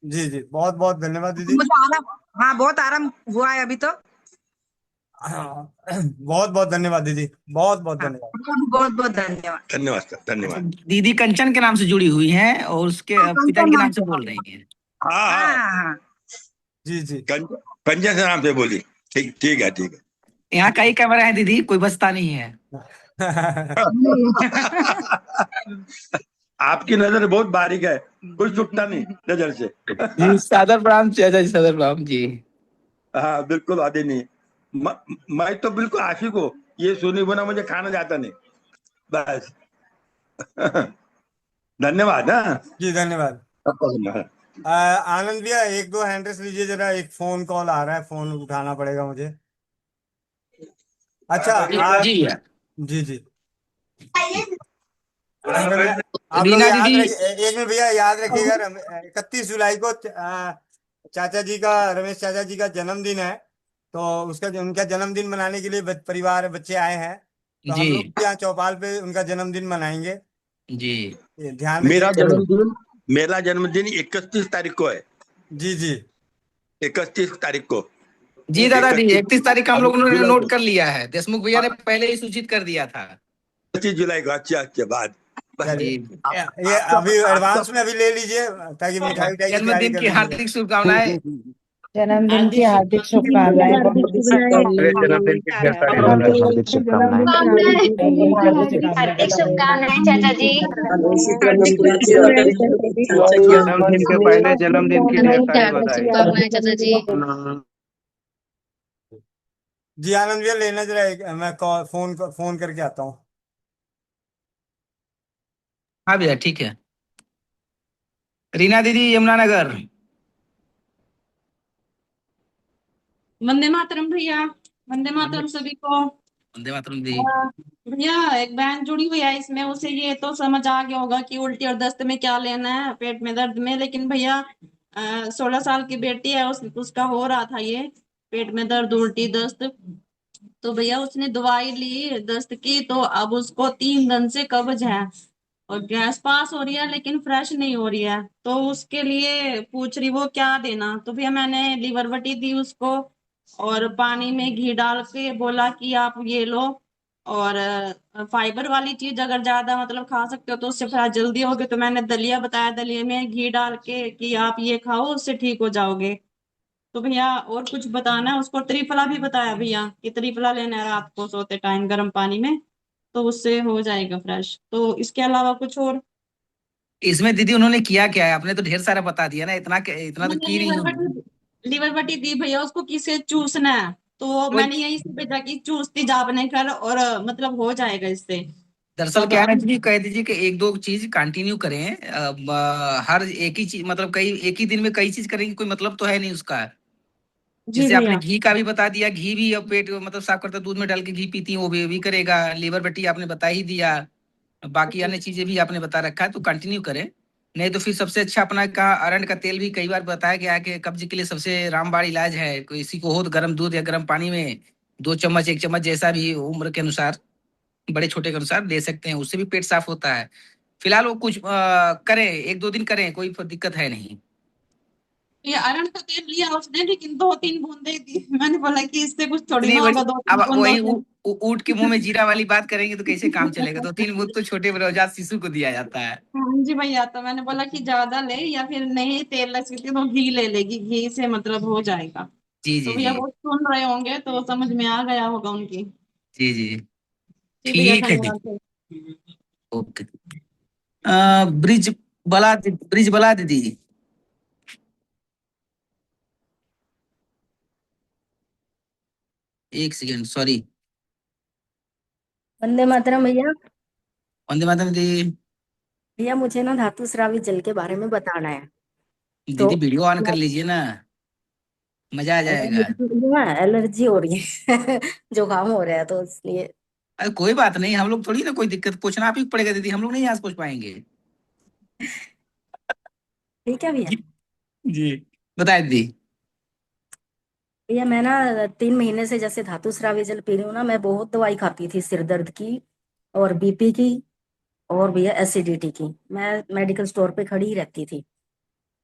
जी जी, बहुत बहुत धन्यवाद दीदी। मुझे आराम, हाँ बहुत आराम हुआ है अभी तो। हाँ, बहुत बहुत धन्यवाद दीदी, बहुत बहुत हाँ, धन्यवाद। बहुत बहुत धन्यवाद। धन्यवाद सर, धन्यवाद। दीदी कंचन के नाम से जुड़ी हुई हैं और उसके पिताजी के नाम से बोल रही हैं। हाँ हाँ हाँ, हाँ हाँ। जी जी, कंचन से नाम से बोली। ठीक ठीक है, ठीक है। यहाँ कई कैमरा है दीदी, कोई बचता नहीं है। आपकी नजर बहुत बारीक है, कुछ छुटता नहीं नजर से। जी सादर प्रणाम चाचा जी, सादर प्रणाम जी। हाँ बिल्कुल, आदि नहीं। मैं तो बिल्कुल आशिक हूँ, ये सुनी बुना मुझे खाना जाता नहीं, बस। धन्यवाद। हाँ, जी धन्यवाद। आनंद भैया, एक दो हैंड रेस लीजिए जरा, एक फोन कॉल आ रहा है, फोन उठाना पड़ेगा मुझे। अच्छा आप, जी जी जी, आप लोग रीना याद दीदी, रखिए, एक मिनट भैया, याद रखिएगा 31 जुलाई को चाचा जी का, रमेश चाचा जी का जन्मदिन है। तो उसका उनका जन्मदिन मनाने के लिए परिवार बच्चे आए हैं, तो हम लोग जी यहाँ चौपाल पे उनका जन्मदिन मनाएंगे। जी ये ध्यान मेरा रखिएगा। जन्मदिन मेरा जन्मदिन 31 तारीख को है। जी जी, 31 तारीख को, जी दादाजी, 31 तारीख हम लोगों ने जुलाई नोट को, कर लिया है, देशमुख भैया ने पहले ही सूचित कर दिया था। 25 जुलाई को। अच्छा अच्छा, बाद चलिए, जी, ये अभी एडवांस में अभी ले लीजिए, ताकि मिठाई उठाई की तैयारी जन्मदिन कर की लीजिएगा। हार्दिक शुभकामनाएं। जन्मदिन की हार्दिक शुभकामनाएं। मेरे जन्मदिन की ढेर सारी हार्दिक शुभकामनाएं। हार्दिक शुभकामनाएं चाचा जी। जन्मदिन के पहले जन्मदिन की ढेर सारी हार्दिक बधाई। शुभकामनाएं चाचा जी। जी आनंद भैया, लेना जरा मैं फोन करके आता हूँ। हाँ भैया ठीक है। रीना दीदी, यमुनानगर। वंदे मातरम भैया, वंदे मातरम सभी को। वंदे मातरम दी। भैया एक बहन जुड़ी हुई है इसमें, उसे ये तो समझ आ गया होगा कि उल्टी और दस्त में क्या लेना है, पेट में दर्द में। लेकिन भैया 16 साल की बेटी है, उसका हो रहा था ये पेट में दर्द, उल्टी, दस्त। तो भैया उसने दवाई ली दस्त की, तो अब उसको 3 दिन से कब्ज है और गैस पास हो रही है, लेकिन फ्रेश नहीं हो रही है। तो उसके लिए पूछ रही वो क्या देना। तो भैया मैंने लीवर बटी दी उसको, और पानी में घी डाल के बोला कि आप ये लो, और फाइबर वाली चीज अगर ज्यादा मतलब खा सकते हो तो उससे फिर जल्दी होगे। तो मैंने दलिया बताया, दलिया में घी डाल के कि आप ये खाओ, उससे ठीक हो जाओगे। तो भैया और कुछ बताना है उसको? त्रिफला भी बताया भैया कि त्रिफला लेना है रात को सोते टाइम गर्म पानी में, तो उससे हो जाएगा फ्रेश। तो इसके अलावा कुछ और? इसमें दीदी उन्होंने किया क्या है? आपने तो ढेर सारा बता दिया ना, इतना इतना तो मैंने की नहीं हूँ। लीवर बटी दी भैया उसको, किसे चूसना है, तो कोई मैंने यही से भेजा कि चूसती जा बने कर, और मतलब हो जाएगा इससे। दरअसल तब क्या है ना जी, कह दीजिए कि एक दो चीज कंटिन्यू करें। हर एक ही चीज मतलब कई एक ही दिन में कई चीज करेंगे, कोई मतलब तो है नहीं उसका। जी जैसे आपने भैया। घी का भी बता दिया, घी भी अब पेट मतलब साफ करता है, दूध में डाल के घी पीती हैं, वो भी करेगा। लीवर बटी आपने बता ही दिया, बाकी अन्य चीजें भी आपने बता रखा है, तो कंटिन्यू करें। नहीं तो फिर सबसे अच्छा अपना कहा अरंड का तेल भी कई बार बताया गया है कि कब्ज के लिए सबसे रामबाण इलाज है। किसी को हो तो गर्म दूध या गर्म पानी में 2 चम्मच 1 चम्मच जैसा भी उम्र के अनुसार, बड़े छोटे के अनुसार दे सकते हैं, उससे भी पेट साफ होता है। फिलहाल वो कुछ करें, 1 2 दिन करें, कोई दिक्कत है नहीं। ये अरंड का तेल लिया उसने, लेकिन 2 3 बूंदे दी। मैंने बोला कि इससे कुछ थोड़ी नहीं ना वही, होगा, दो अब तीन बूंदों वही से। ऊँट के मुंह में जीरा वाली बात करेंगे तो कैसे काम चलेगा? 2 3 बूंद तो छोटे नवजात शिशु को दिया जाता है। हाँ जी भैया, तो मैंने बोला कि ज्यादा ले, या फिर नहीं तेल लग सकती तो घी ले लेगी, घी से मतलब हो जाएगा। जी तो जी भैया जी वो सुन रहे होंगे तो समझ में आ गया होगा उनकी। जी जी। जी भैया, ठीक है जी। धन्यवाद सर। ओके। ब्रिज ब्रिज बला दीदी। 1 सेकेंड, सॉरी। वंदे मातरम भैया। वंदे मातरम दीदी। भैया मुझे ना धातु स्रावी जल के बारे में बताना है। तो दीदी वीडियो ऑन कर लीजिए ना, मजा आ जाएगा। एलर्जी हो रही है। जुकाम हो रहा है तो इसलिए। अरे कोई बात नहीं, हम लोग थोड़ी ना, कोई दिक्कत पूछना आप ही को पड़ेगा दीदी, हम लोग नहीं आज पूछ पाएंगे। ठीक है भैया। जी बताए दीदी। भैया मैं ना 3 महीने से जैसे धातु स्रावी जल पी रही हूँ ना, मैं बहुत दवाई खाती थी सिर दर्द की और बीपी की, और भैया एसिडिटी की। मैं मेडिकल स्टोर पे खड़ी ही रहती थी।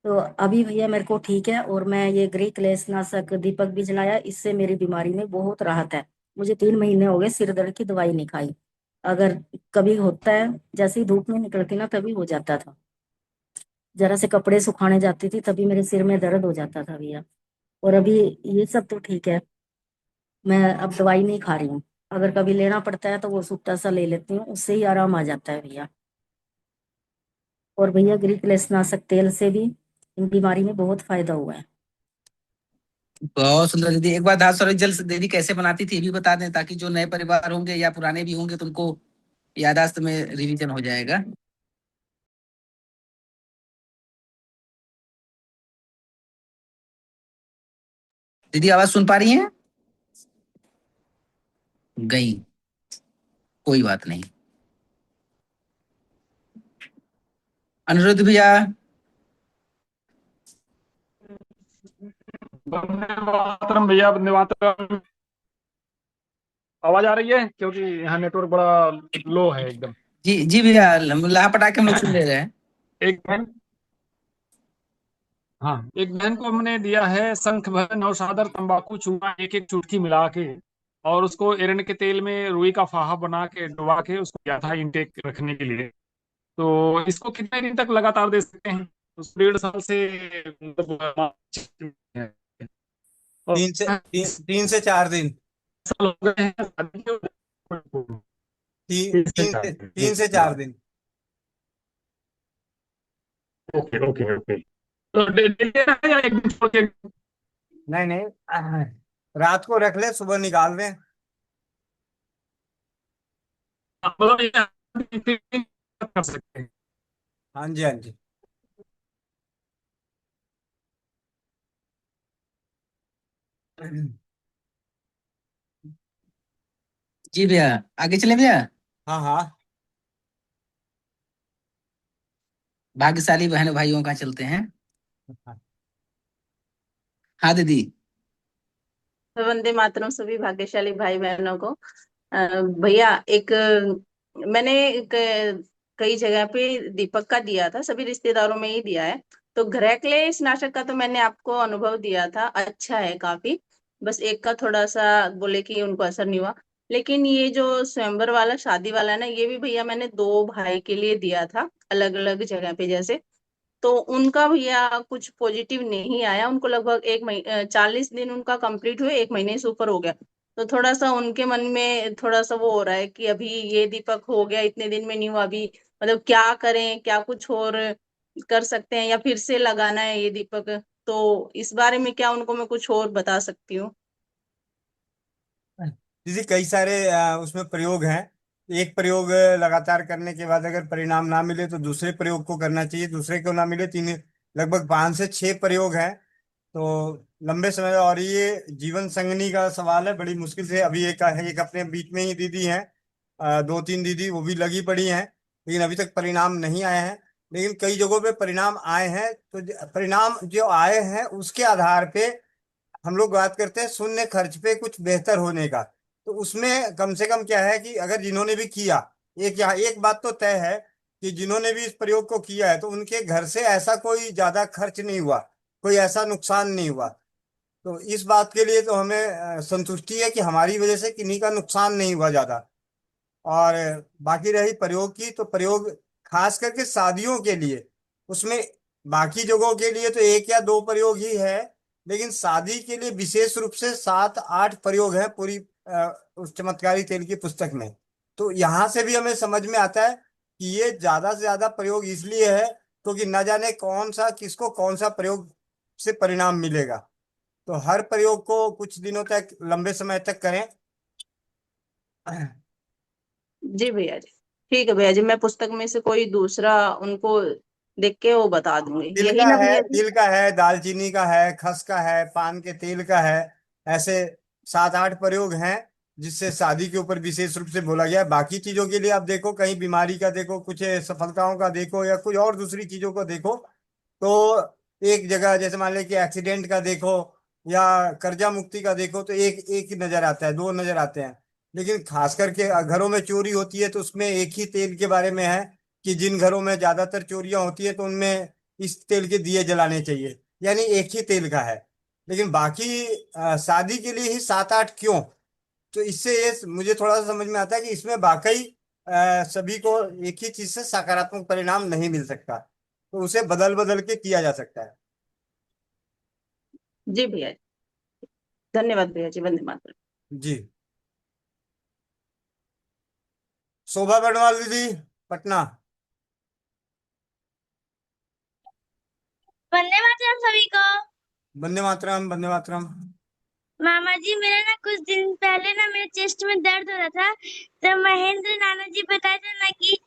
तो अभी भैया मेरे को ठीक है, और मैं ये गृह क्लेश नाशक दीपक भी जलाया, इससे मेरी बीमारी में बहुत राहत है। मुझे 3 महीने हो गए सिर दर्द की दवाई नहीं खाई। अगर कभी होता है, जैसे ही धूप में निकलती ना तभी हो जाता था। जरा से कपड़े सुखाने जाती थी तभी मेरे सिर में दर्द हो जाता था भैया। और अभी ये सब तो ठीक है, मैं अब दवाई नहीं खा रही हूँ। अगर कभी लेना पड़ता है तो वो सुट्टा सा ले लेती हूँ, उससे ही आराम आ जाता है भैया। और भैया गृह क्लेश नाशक तेल से भी इन बीमारी में बहुत फायदा हुआ है। बहुत सुंदर दीदी। एक बार दाल सॉरी जल दीदी कैसे बनाती थी ये भी बता दें, ताकि जो नए परिवार होंगे या पुराने भी होंगे तो उनको यादाश्त में रिवीजन हो जाएगा। दीदी आवाज सुन पा रही हैं? गई, कोई बात नहीं। अनिरुद्ध भैया। वंदे मातरम भैया, वंदे मातरम। आवाज आ रही है? क्योंकि यहाँ नेटवर्क बड़ा लो है एकदम। जी जी भैया, लाह पटाखे हम लोग सुन ले रहे हैं। एक बहन, हाँ, एक बहन को हमने दिया है शंख भर नौशादर तंबाकू चूना एक एक चुटकी मिला के, और उसको एरंड के तेल में रुई का फाहा बना के डुबा के उसको दिया था इनटेक रखने के लिए। तो इसको कितने दिन तक लगातार दे सकते हैं? उस 1.5 साल से मतलब और 3 से 4 दिन। साल हो गए हैं शादी के। तीन तीन से तीन से चार दिन ओके ओके ओके। तो डेली देना है या एक दिन छोड़ के? नहीं नहीं, रात को रख ले, सुबह निकाल दें। मतलब ये कर सकते हैं? हाँ जी, हाँ जी। जी भैया, आगे चले भैया। हाँ हाँ। भाग्यशाली बहन भाइयों का चलते हैं। हाँ दीदी। वंदे मातरम सभी भाग्यशाली भाई बहनों को। भैया एक मैंने कई जगह पे दीपक का दिया था, सभी रिश्तेदारों में ही दिया है। तो गृह क्लेश नाशक का तो मैंने आपको अनुभव दिया था, अच्छा है काफी। बस एक का थोड़ा सा बोले कि उनको असर नहीं हुआ। लेकिन ये जो स्वयंवर वाला शादी वाला है ना, ये भी भैया मैंने 2 भाई के लिए दिया था अलग अलग जगह पे जैसे। तो उनका भैया कुछ पॉजिटिव नहीं आया, उनको लगभग 40 दिन उनका कंप्लीट हुए, 1 महीने से ऊपर हो गया। तो थोड़ा सा उनके मन में थोड़ा सा वो हो रहा है कि अभी ये दीपक हो गया, इतने दिन में नहीं हुआ, अभी मतलब क्या करें, क्या कुछ और कर सकते हैं या फिर से लगाना है ये दीपक। तो इस बारे में क्या उनको मैं कुछ और बता सकती हूँ? दीदी कई सारे उसमें प्रयोग हैं। एक प्रयोग लगातार करने के बाद अगर परिणाम ना मिले तो दूसरे प्रयोग को करना चाहिए, दूसरे को ना मिले तीन, लगभग 5 से 6 प्रयोग हैं। तो लंबे समय, और ये जीवन संगनी का सवाल है, बड़ी मुश्किल से अभी एक अपने बीच में ही दीदी हैं, 2-3 दीदी वो भी लगी पड़ी हैं, लेकिन अभी तक परिणाम नहीं आए हैं। लेकिन कई जगहों पे परिणाम आए हैं, तो परिणाम जो आए हैं उसके आधार पे हम लोग बात करते हैं शून्य खर्च पे कुछ बेहतर होने का। तो उसमें कम से कम क्या है कि अगर जिन्होंने भी किया, यहाँ एक बात तो तय है कि जिन्होंने भी इस प्रयोग को किया है तो उनके घर से ऐसा कोई ज्यादा खर्च नहीं हुआ, कोई ऐसा नुकसान नहीं हुआ। तो इस बात के लिए तो हमें संतुष्टि है कि हमारी वजह से किन्हीं का नुकसान नहीं हुआ ज्यादा। और बाकी रही प्रयोग की, तो प्रयोग खास करके शादियों के लिए, उसमें बाकी जगहों के लिए तो 1 या 2 प्रयोग ही है, लेकिन शादी के लिए विशेष रूप से 7-8 प्रयोग हैं पूरी उस चमत्कारी तेल की पुस्तक में। तो यहाँ से भी हमें समझ में आता है कि ये ज्यादा से ज्यादा प्रयोग इसलिए है क्योंकि न जाने कौन सा किसको कौन सा प्रयोग से परिणाम मिलेगा। तो हर प्रयोग को कुछ दिनों तक, लंबे समय तक करें। जी भैया जी, ठीक है भैया जी, मैं पुस्तक में से कोई दूसरा उनको देख के वो बता दूंगी, तिल यही का ना है, भैया जी? तिल का है, दालचीनी का है, खस का है, पान के तेल का है। ऐसे 7-8 प्रयोग हैं जिससे शादी के ऊपर विशेष रूप से बोला गया है। बाकी चीजों के लिए आप देखो, कहीं बीमारी का देखो, कुछ सफलताओं का देखो, या कुछ और दूसरी चीजों को देखो, तो एक जगह जैसे मान ले कि एक्सीडेंट का देखो या कर्जा मुक्ति का देखो, तो एक एक ही नजर आता है, 2 नजर आते हैं। लेकिन खास करके घरों में चोरी होती है तो उसमें एक ही तेल के बारे में है कि जिन घरों में ज्यादातर चोरियां होती है तो उनमें इस तेल के दिए जलाने चाहिए, यानी एक ही तेल का है। लेकिन बाकी शादी के लिए ही 7-8 क्यों? तो इससे ये मुझे थोड़ा सा समझ में आता है कि इसमें वाकई सभी को एक ही चीज से सकारात्मक परिणाम नहीं मिल सकता, तो उसे बदल बदल के किया जा सकता है। जी भैया, धन्यवाद भैया जी, वंदे मातरम। जी। शोभा बड़वाल दीदी, पटना। वंदे मातरम सभी को। वंदे मातरम, वंदे मातरम। मामा जी, मेरा ना कुछ दिन पहले ना मेरे चेस्ट में दर्द हो रहा था, तो महेंद्र नाना जी बताए थे ना कि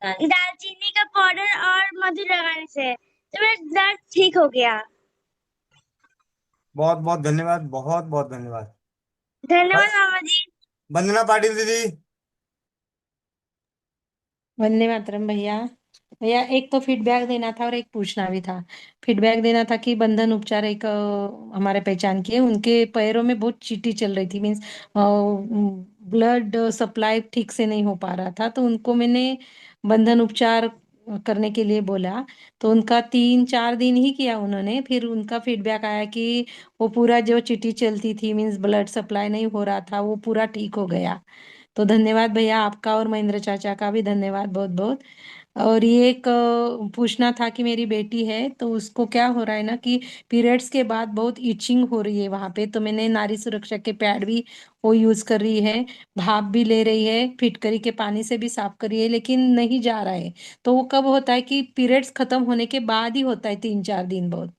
दालचीनी का पाउडर और मधु लगाने से तो मेरा दर्द ठीक हो गया। बहुत बहुत धन्यवाद, बहुत बहुत धन्यवाद। धन्यवाद मामा जी। वंदना पाटिल दीदी। वंदे मातरम भैया। भैया एक तो फीडबैक देना था और एक पूछना भी था। फीडबैक देना था कि बंधन उपचार एक हमारे पहचान के उनके पैरों में बहुत चींटी चल रही थी, मीन्स ब्लड सप्लाई ठीक से नहीं हो पा रहा था, तो उनको मैंने बंधन उपचार करने के लिए बोला। तो उनका 3-4 दिन ही किया उन्होंने, फिर उनका फीडबैक आया कि वो पूरा जो चींटी चलती थी, मीन्स ब्लड सप्लाई नहीं हो रहा था, वो पूरा ठीक हो गया। तो धन्यवाद भैया आपका और महेंद्र चाचा का भी धन्यवाद बहुत बहुत। और ये एक पूछना था कि मेरी बेटी है तो उसको क्या हो रहा है ना कि पीरियड्स के बाद बहुत इचिंग हो रही है वहां पे, तो मैंने नारी सुरक्षा के पैड भी वो यूज कर रही है, भाप भी ले रही है, फिटकरी के पानी से भी साफ कर रही है, लेकिन नहीं जा रहा है। तो वो कब होता है कि पीरियड्स खत्म होने के बाद ही होता है, 3-4 दिन बहुत,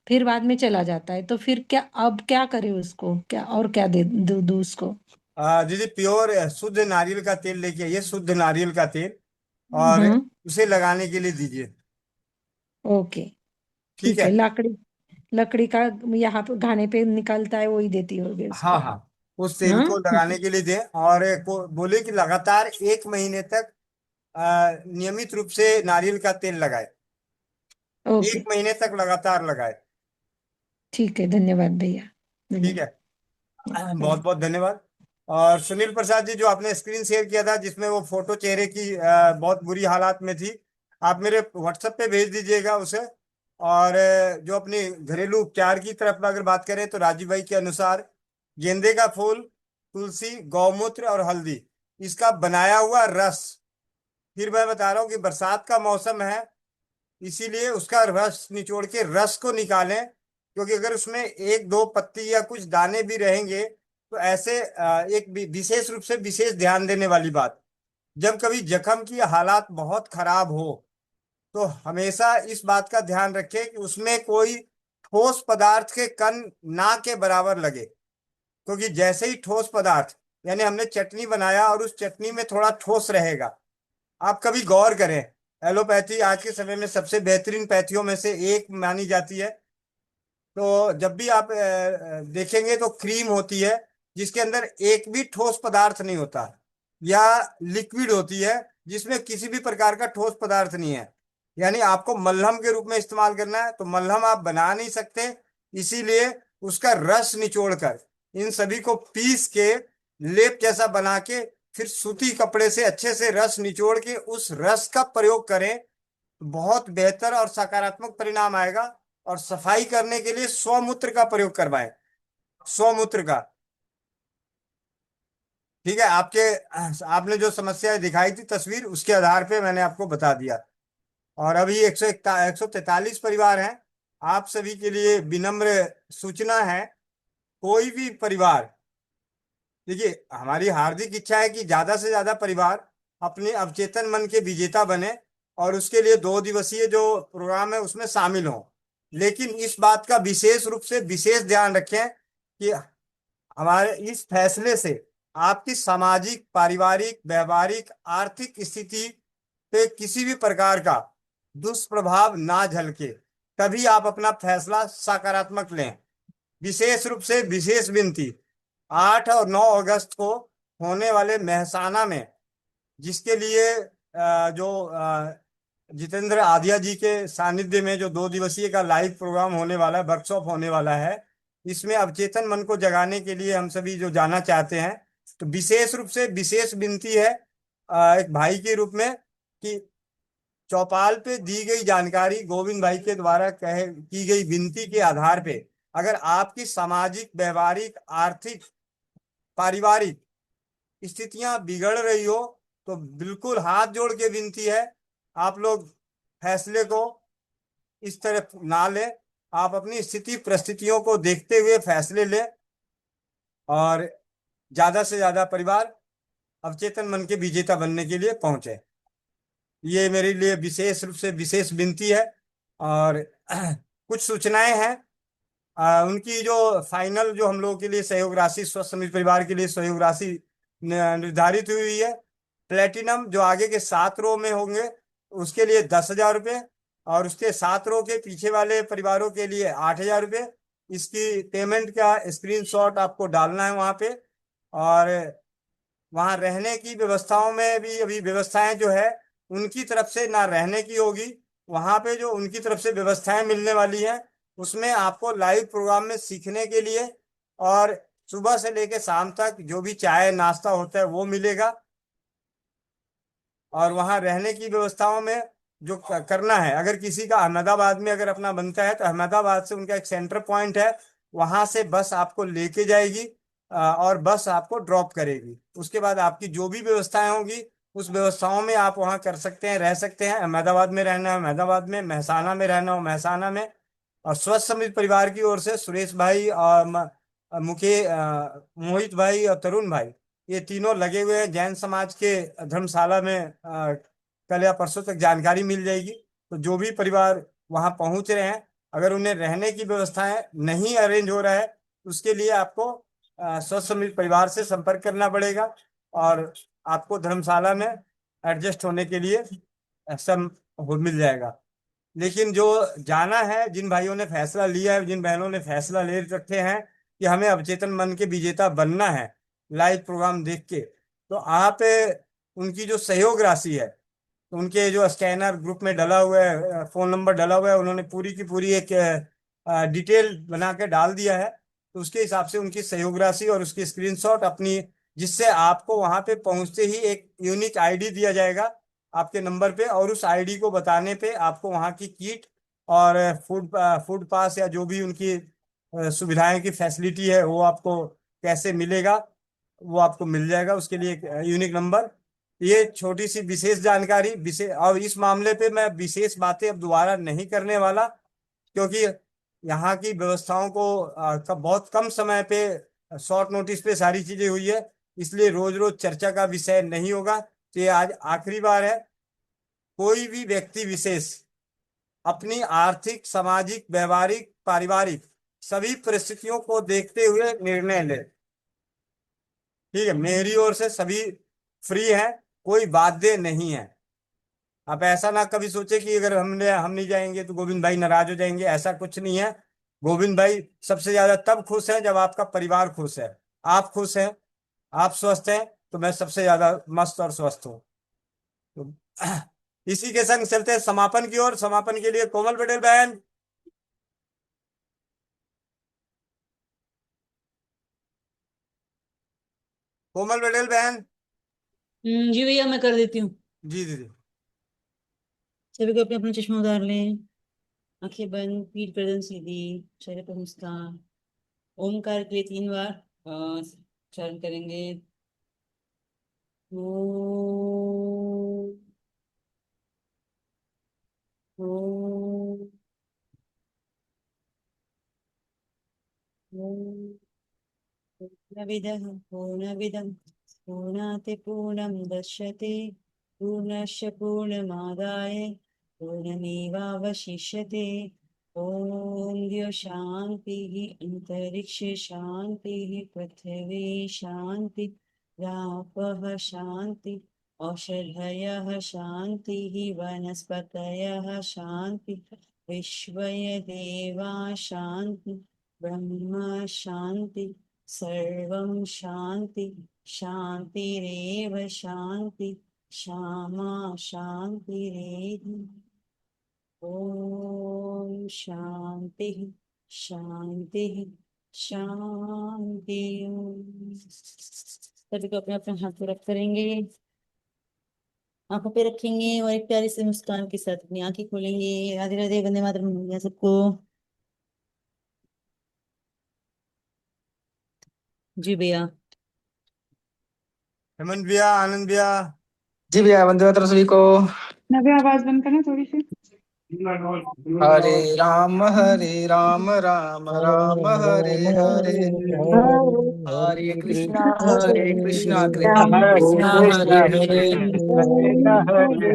फिर बाद में चला जाता है। तो फिर क्या, अब क्या करे उसको, क्या और क्या दे दूं उसको? दीदी प्योर शुद्ध नारियल का तेल लेके आइए, शुद्ध नारियल का तेल, और हम्म। उसे लगाने के लिए दीजिए। ओके। ठीक ठीक है। है, लकड़ी लकड़ी का यहाँ पे घाने पे निकलता है, वही देती होगी हाँ उसको। हाँ, उस तेल हाँ को ठीक लगाने है। के लिए दें, और को बोले कि लगातार 1 महीने तक नियमित रूप से नारियल का तेल लगाए। ओके। 1 महीने तक लगातार लगाए। ठीक है, धन्यवाद भैया, ठीक है। धन्यवाद। बहुत बहुत धन्यवाद। और सुनील प्रसाद जी, जो आपने स्क्रीन शेयर किया था जिसमें वो फोटो चेहरे की बहुत बुरी हालात में थी, आप मेरे व्हाट्सएप पे भेज दीजिएगा उसे। और जो अपनी घरेलू उपचार की तरफ अगर बात करें तो राजीव भाई के अनुसार गेंदे का फूल, तुलसी, गौमूत्र और हल्दी, इसका बनाया हुआ रस, फिर मैं बता रहा हूँ कि बरसात का मौसम है इसीलिए उसका रस निचोड़ के रस को निकालें, क्योंकि अगर उसमें 1-2 पत्ती या कुछ दाने भी रहेंगे तो ऐसे एक विशेष रूप से विशेष ध्यान देने वाली बात, जब कभी जख्म की हालात बहुत खराब हो तो हमेशा इस बात का ध्यान रखें कि उसमें कोई ठोस पदार्थ के कण ना के बराबर लगे, क्योंकि जैसे ही ठोस पदार्थ, यानी हमने चटनी बनाया और उस चटनी में थोड़ा ठोस रहेगा, आप कभी गौर करें, एलोपैथी आज के समय में सबसे बेहतरीन पैथियों में से एक मानी जाती है। तो जब भी आप देखेंगे तो क्रीम होती है जिसके अंदर एक भी ठोस पदार्थ नहीं होता, या लिक्विड होती है जिसमें किसी भी प्रकार का ठोस पदार्थ नहीं है, यानी आपको मलहम के रूप में इस्तेमाल करना है तो मलहम आप बना नहीं सकते, इसीलिए उसका रस निचोड़कर इन सभी को पीस के लेप जैसा बना के फिर सूती कपड़े से अच्छे से रस निचोड़ के उस रस का प्रयोग करें, बहुत बेहतर और सकारात्मक परिणाम आएगा। और सफाई करने के लिए स्वमूत्र का प्रयोग करवाएं, स्वमूत्र का। ठीक है, आपने जो समस्या दिखाई थी तस्वीर, उसके आधार पे मैंने आपको बता दिया। और अभी 143 परिवार हैं। आप सभी के लिए विनम्र सूचना है, कोई भी परिवार, देखिए हमारी हार्दिक इच्छा है कि ज्यादा से ज्यादा परिवार अपने अवचेतन मन के विजेता बने और उसके लिए 2 दिवसीय जो प्रोग्राम है उसमें शामिल हों, लेकिन इस बात का विशेष रूप से विशेष ध्यान रखें कि हमारे इस फैसले से आपकी सामाजिक, पारिवारिक, व्यवहारिक, आर्थिक स्थिति पे किसी भी प्रकार का दुष्प्रभाव ना झलके, तभी आप अपना फैसला सकारात्मक लें। विशेष रूप से विशेष विनती, 8 और 9 अगस्त को होने वाले मेहसाना में, जिसके लिए जो जितेंद्र आदिया जी के सानिध्य में जो 2 दिवसीय का लाइव प्रोग्राम होने वाला है, वर्कशॉप होने वाला है, इसमें अवचेतन मन को जगाने के लिए हम सभी जो जाना चाहते हैं तो विशेष रूप से विशेष विनती है एक भाई के रूप में कि चौपाल पे दी गई जानकारी गोविंद भाई के द्वारा कहे की गई विनती के आधार पे अगर आपकी सामाजिक, व्यवहारिक, आर्थिक, पारिवारिक स्थितियां बिगड़ रही हो तो बिल्कुल हाथ जोड़ के विनती है, आप लोग फैसले को इस तरह ना लें। आप अपनी स्थिति परिस्थितियों को देखते हुए फैसले लें और ज्यादा से ज्यादा परिवार अवचेतन मन के विजेता बनने के लिए पहुंचे। ये मेरे लिए विशेष रूप से विशेष विनती है। और कुछ सूचनाएं हैं उनकी जो फाइनल जो हम लोगों के लिए सहयोग राशि, स्वस्थ समृद्ध परिवार के लिए सहयोग राशि निर्धारित हुई है। प्लेटिनम जो आगे के 7 रो में होंगे उसके लिए 10,000 रुपये और उसके 7 रो के पीछे वाले परिवारों के लिए 8,000 रुपये। इसकी पेमेंट का स्क्रीनशॉट आपको डालना है वहां पे। और वहां रहने की व्यवस्थाओं में भी अभी व्यवस्थाएं जो है उनकी तरफ से ना रहने की होगी, वहां पे जो उनकी तरफ से व्यवस्थाएं मिलने वाली हैं उसमें आपको लाइव प्रोग्राम में सीखने के लिए और सुबह से लेकर शाम तक जो भी चाय नाश्ता होता है वो मिलेगा। और वहां रहने की व्यवस्थाओं में जो करना है, अगर किसी का अहमदाबाद में अगर अपना बनता है तो अहमदाबाद से उनका एक सेंटर पॉइंट है, वहां से बस आपको लेके जाएगी और बस आपको ड्रॉप करेगी। उसके बाद आपकी जो भी व्यवस्थाएं होंगी उस व्यवस्थाओं में आप वहां कर सकते हैं, रह सकते हैं। अहमदाबाद में रहना है अहमदाबाद में, महसाना में रहना हो महसाना में। और स्वस्थ समृद्ध परिवार की ओर से सुरेश भाई और मोहित भाई और तरुण भाई ये तीनों लगे हुए हैं जैन समाज के धर्मशाला में। कल या परसों तक जानकारी मिल जाएगी। तो जो भी परिवार वहां पहुंच रहे हैं अगर उन्हें रहने की व्यवस्थाएं नहीं अरेंज हो रहा है उसके लिए आपको स्वस्थ समृद्ध परिवार से संपर्क करना पड़ेगा और आपको धर्मशाला में एडजस्ट होने के लिए सब मिल जाएगा। लेकिन जो जाना है, जिन भाइयों ने फैसला लिया है, जिन बहनों ने फैसला ले रखे हैं कि हमें अवचेतन मन के विजेता बनना है लाइव प्रोग्राम देख के, तो आप उनकी जो सहयोग राशि है तो उनके जो स्कैनर ग्रुप में डला हुआ है, फोन नंबर डला हुआ है, उन्होंने पूरी की पूरी एक डिटेल बना के डाल दिया है। तो उसके हिसाब से उनकी सहयोग राशि और उसकी स्क्रीनशॉट अपनी, जिससे आपको वहां पे पहुंचते ही एक यूनिक आईडी दिया जाएगा आपके नंबर पे और उस आईडी को बताने पे आपको वहां की किट और फूड पास या जो भी उनकी सुविधाएं की फैसिलिटी है वो आपको कैसे मिलेगा वो आपको मिल जाएगा। उसके लिए एक यूनिक नंबर। ये छोटी सी विशेष जानकारी विशेष, और इस मामले पे मैं विशेष बातें अब दोबारा नहीं करने वाला क्योंकि यहाँ की व्यवस्थाओं को बहुत कम समय पे शॉर्ट नोटिस पे सारी चीजें हुई है, इसलिए रोज रोज चर्चा का विषय नहीं होगा। तो ये आज आखिरी बार है। कोई भी व्यक्ति विशेष अपनी आर्थिक, सामाजिक, व्यवहारिक, पारिवारिक सभी परिस्थितियों को देखते हुए निर्णय ले। ठीक है, मेरी ओर से सभी फ्री है, कोई बाध्य नहीं है। आप ऐसा ना कभी सोचे कि अगर हम नहीं जाएंगे तो गोविंद भाई नाराज हो जाएंगे, ऐसा कुछ नहीं है। गोविंद भाई सबसे ज्यादा तब खुश है जब आपका परिवार खुश है, आप खुश हैं, आप स्वस्थ हैं, तो मैं सबसे ज्यादा मस्त और स्वस्थ हूँ। तो इसी के संग चलते हैं समापन की ओर। समापन के लिए कोमल पटेल बहन। कोमल पटेल बहन। जी भैया, मैं कर देती हूँ। जी दीदी। सभी को अपने अपना चश्मा उतार लें, आंखें बंद, पीठ गर्दन सीधी, चेहरे पर मुस्कान। ओमकार के लिए 3 बार उच्चारण करेंगे। ओम, ओम, ओम। पूर्णविदः पूर्णमिदं पूर्णात् पूर्णमुदच्यते पूर्णस्य पूर्णमादाय पूर्णमेवावशिष्यते। ॐ द्यो शान्तिः, अन्तरिक्षे शान्तिः, पृथिवी शान्ति, रापः शान्ति, औषधयः शान्तिः, वनस्पतयः शान्ति, विश्वय देवा शान्ति, ब्रह्म शान्ति, सर्वं शान्ति, शान्तिरेव शान्ति, श्यामा शान्तिरेधि। ॐ शान्तिः शान्तिः शान्तिः। सभी को अपने अपने हाथों रख करेंगे, आंखों पे रखेंगे और एक प्यारी सी मुस्कान के साथ अपनी आंखें खोलेंगे। राधे राधे, वंदे मातरम भैया सबको। जी भैया। हेमंत भैया, आनंद भैया। जी भैया, वंदे मातरम सभी को। नव्य आवाज बंद करना थोड़ी सी। हरे राम राम राम हरे हरे, हरे कृष्णा कृष्णा कृष्णा हरे हरे, हरे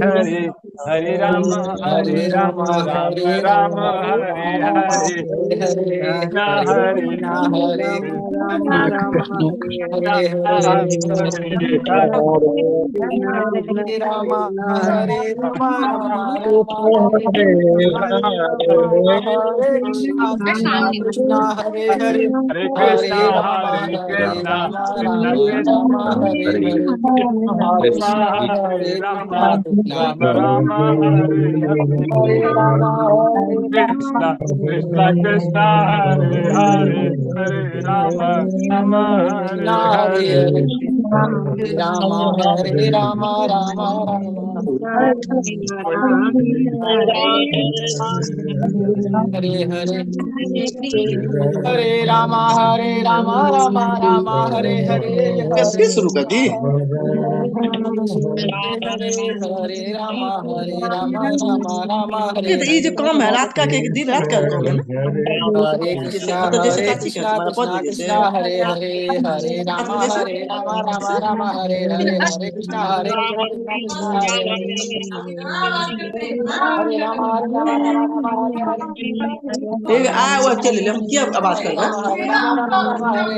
हरे, हरे राम हरे राम राम राम हरे हरे, हरे कृष्ण हरे हरे कृष्णा हरे कृष्ण हरे हरे, हरे राम राम हरे हरे कृष्णा कृष्णा कृष्णा हरे हरे, हरे हरे कृष्णा राम हरे कृष्णा कृष्ण राम हरे कृष्ण हरे, कृष्णा हरे हरे राम कृष्णा कृष्णा राम राम हरे हरे, हरे राम हरे कृष्ण कृष्ण कृष्ण हरे हरे, हरे राम राम कृष्णा हरे हरे हरे, हरे, हरे राम राम राम हरे हरे, हरे राम राम राम हरे हरे, कैसे हरे शुरू कर दी? हरे हरे राम राम हरे ये जो हरे, काम है रात का के दिन रात का काम है ना, हरे कृष्णा मतलब जैसे काची का तुम्हारा पद कृष्णा जैसे कृष्णा हरे हरे, हरे रात में जैसे राम हरे हरे, हरे कृष्णा कृष्णा कृष्णा हरे हरे, हरे राम हरे हरे, एक वो चल ले हम क्या आवाज कर रहा हरे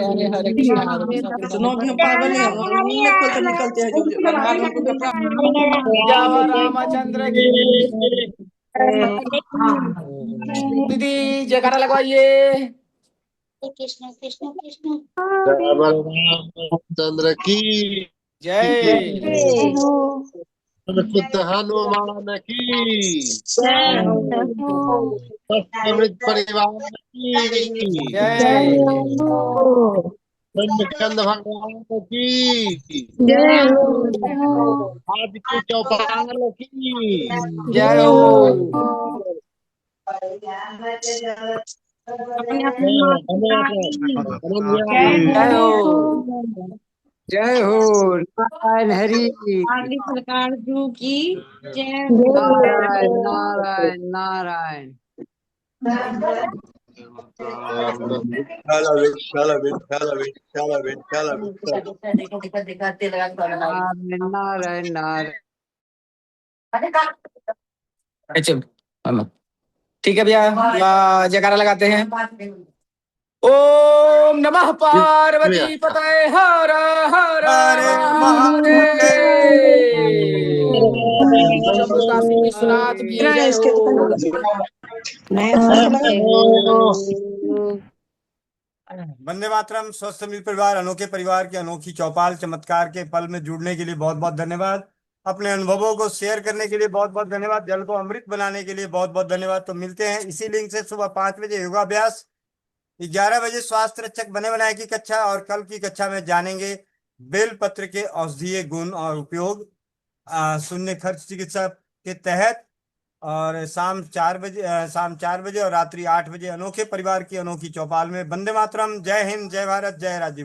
हरे, हरे कृष्णा तो कृष्णा नौ भी हम पागल नहीं है नहीं खोलते निकलते हैं जो मालूम हमको कपड़ा जावा रामचंद्र की। दीदी जयकारा लगवाइए। कृष्ण कृष्ण कृष्ण रामचंद्र की जय सुत हनुमान की, जय अमृत परिवार की, जय चंद्रकंद भगवान की, जय आज की चौपाल की, जय हो। अपने अपने जय हो, हाथ धन्यवाद उठाएं। धन्यवाद। जय हो। जय हो नारायण हरि, आरडी सरकार जू की जय हो। नारायण नारायण नारायण। विठ्ठल विठ्ठल विठ्ठल विठ्ठल विठ्ठल विठ्ठल। नारायण नारायण नारायण। अच्छा ठीक है भैया, जयकारा लगाते हैं। ओम नमः पार्वती पतये हर हर हरे महादेव। शंभु काशी विश्वनाथ की जय इसके तो हो। वंदे मातरम। स्वस्थ मिल परिवार, अनोखे परिवार के अनोखी चौपाल चमत्कार के पल में जुड़ने के लिए बहुत बहुत धन्यवाद। अपने अनुभवों को शेयर करने के लिए बहुत बहुत धन्यवाद। जल को अमृत बनाने के लिए बहुत बहुत धन्यवाद। तो मिलते हैं इसी लिंक से सुबह 5 बजे योगाभ्यास, 11 बजे स्वास्थ्य रक्षक बने बनाए की कक्षा, और कल की कक्षा में जानेंगे बेल पत्र के औषधीय गुण और उपयोग शून्य खर्च चिकित्सा के तहत। और शाम 4 बजे और रात्रि 8 बजे अनोखे परिवार की अनोखी चौपाल में। वंदे मातरम। जय हिंद, जय भारत, जय राज्य।